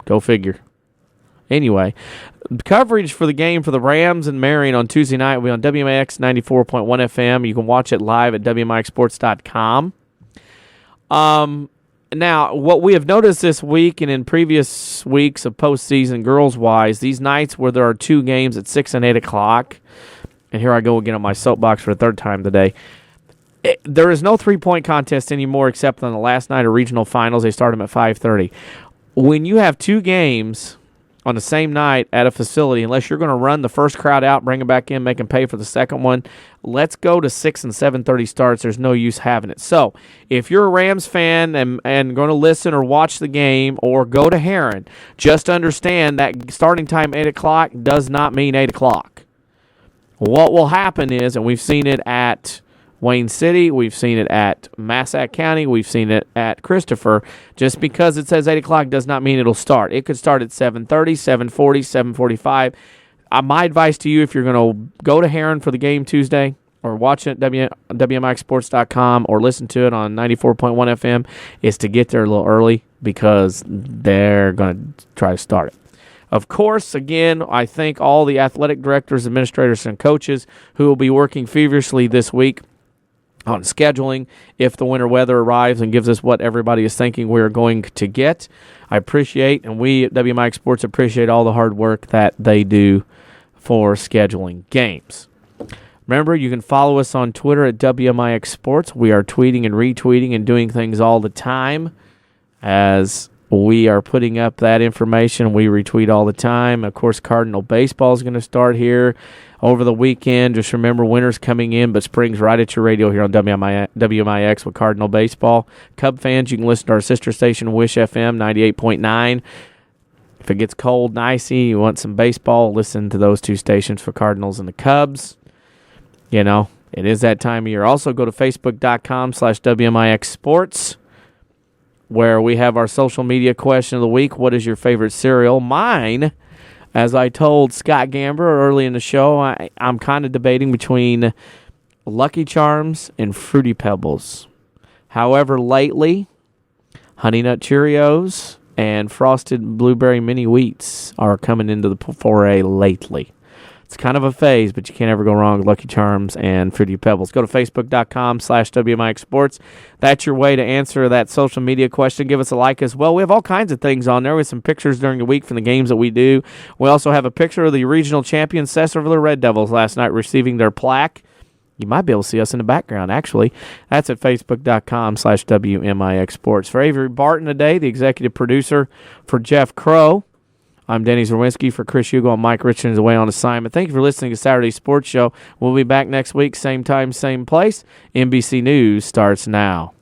S2: Go figure. Anyway, coverage for the game for the Rams and Marion on Tuesday night will be on WMIX 94.1 FM. You can watch it live at WMIXsports.com. Now, what we have noticed this week and in previous weeks of postseason girls-wise, these nights where there are 2 games at 6 and 8 o'clock, and here I go again on my soapbox for the 3rd time today, there is no 3-point contest anymore except on the last night of regional finals. They start them at 5:30. When you have 2 games on the same night at a facility, unless you're going to run the first crowd out, bring them back in, make them pay for the second one, let's go to 6 and 7:30 starts. There's no use having it. So if you're a Rams fan and going to listen or watch the game or go to Heron, just understand that starting time 8 o'clock does not mean 8 o'clock. What will happen is, and we've seen it at Wayne City, we've seen it at Massac County, we've seen it at Christopher. Just because it says 8 o'clock does not mean it'll start. It could start at 7:30, 7:40, 7:45. My advice to you, if you're going to go to Heron for the game Tuesday or watch it at WMIXsports.com or listen to it on 94.1 FM, is to get there a little early because they're going to try to start it. Of course, again, I thank all the athletic directors, administrators, and coaches who will be working feverishly this week on scheduling if the winter weather arrives and gives us what everybody is thinking we're going to get. I appreciate, and we at WMIX Sports appreciate all the hard work that they do for scheduling games. Remember, you can follow us on Twitter at WMIX Sports. We are tweeting and retweeting and doing things all the time. As we are putting up that information, we retweet all the time. Of course, Cardinal baseball is going to start here over the weekend. Just remember, winter's coming in, but spring's right at your radio here on WMIX with Cardinal baseball. Cub fans, you can listen to our sister station, WYNG-FM 98.9. If it gets cold and icy, you want some baseball, listen to those 2 stations for Cardinals and the Cubs. You know, it is that time of year. Also, go to Facebook.com/WMIX Sports, where we have our social media question of the week. What is your favorite cereal? Mine, as I told Scott Gamber early in the show, I'm kind of debating between Lucky Charms and Fruity Pebbles. However, lately, Honey Nut Cheerios and frosted blueberry mini wheats are coming into the foray lately. It's kind of a phase, but you can't ever go wrong with Lucky Charms and Fruity Pebbles. Go to Facebook.com/WMIX Sports. That's your way to answer that social media question. Give us a like as well. We have all kinds of things on there with some pictures during the week from the games that we do. We also have a picture of the regional champion Sesser-Valier Red Devils last night receiving their plaque. You might be able to see us in the background, actually. That's at Facebook.com/WMIX Sports. For Avery Barton today, the executive producer for Jeff Crow, I'm Denny Zerwinski. For Chris Hugo and Mike Richards away on assignment. Thank you for listening to Saturday Sports Show. We'll be back next week, same time, same place. NBC News starts now.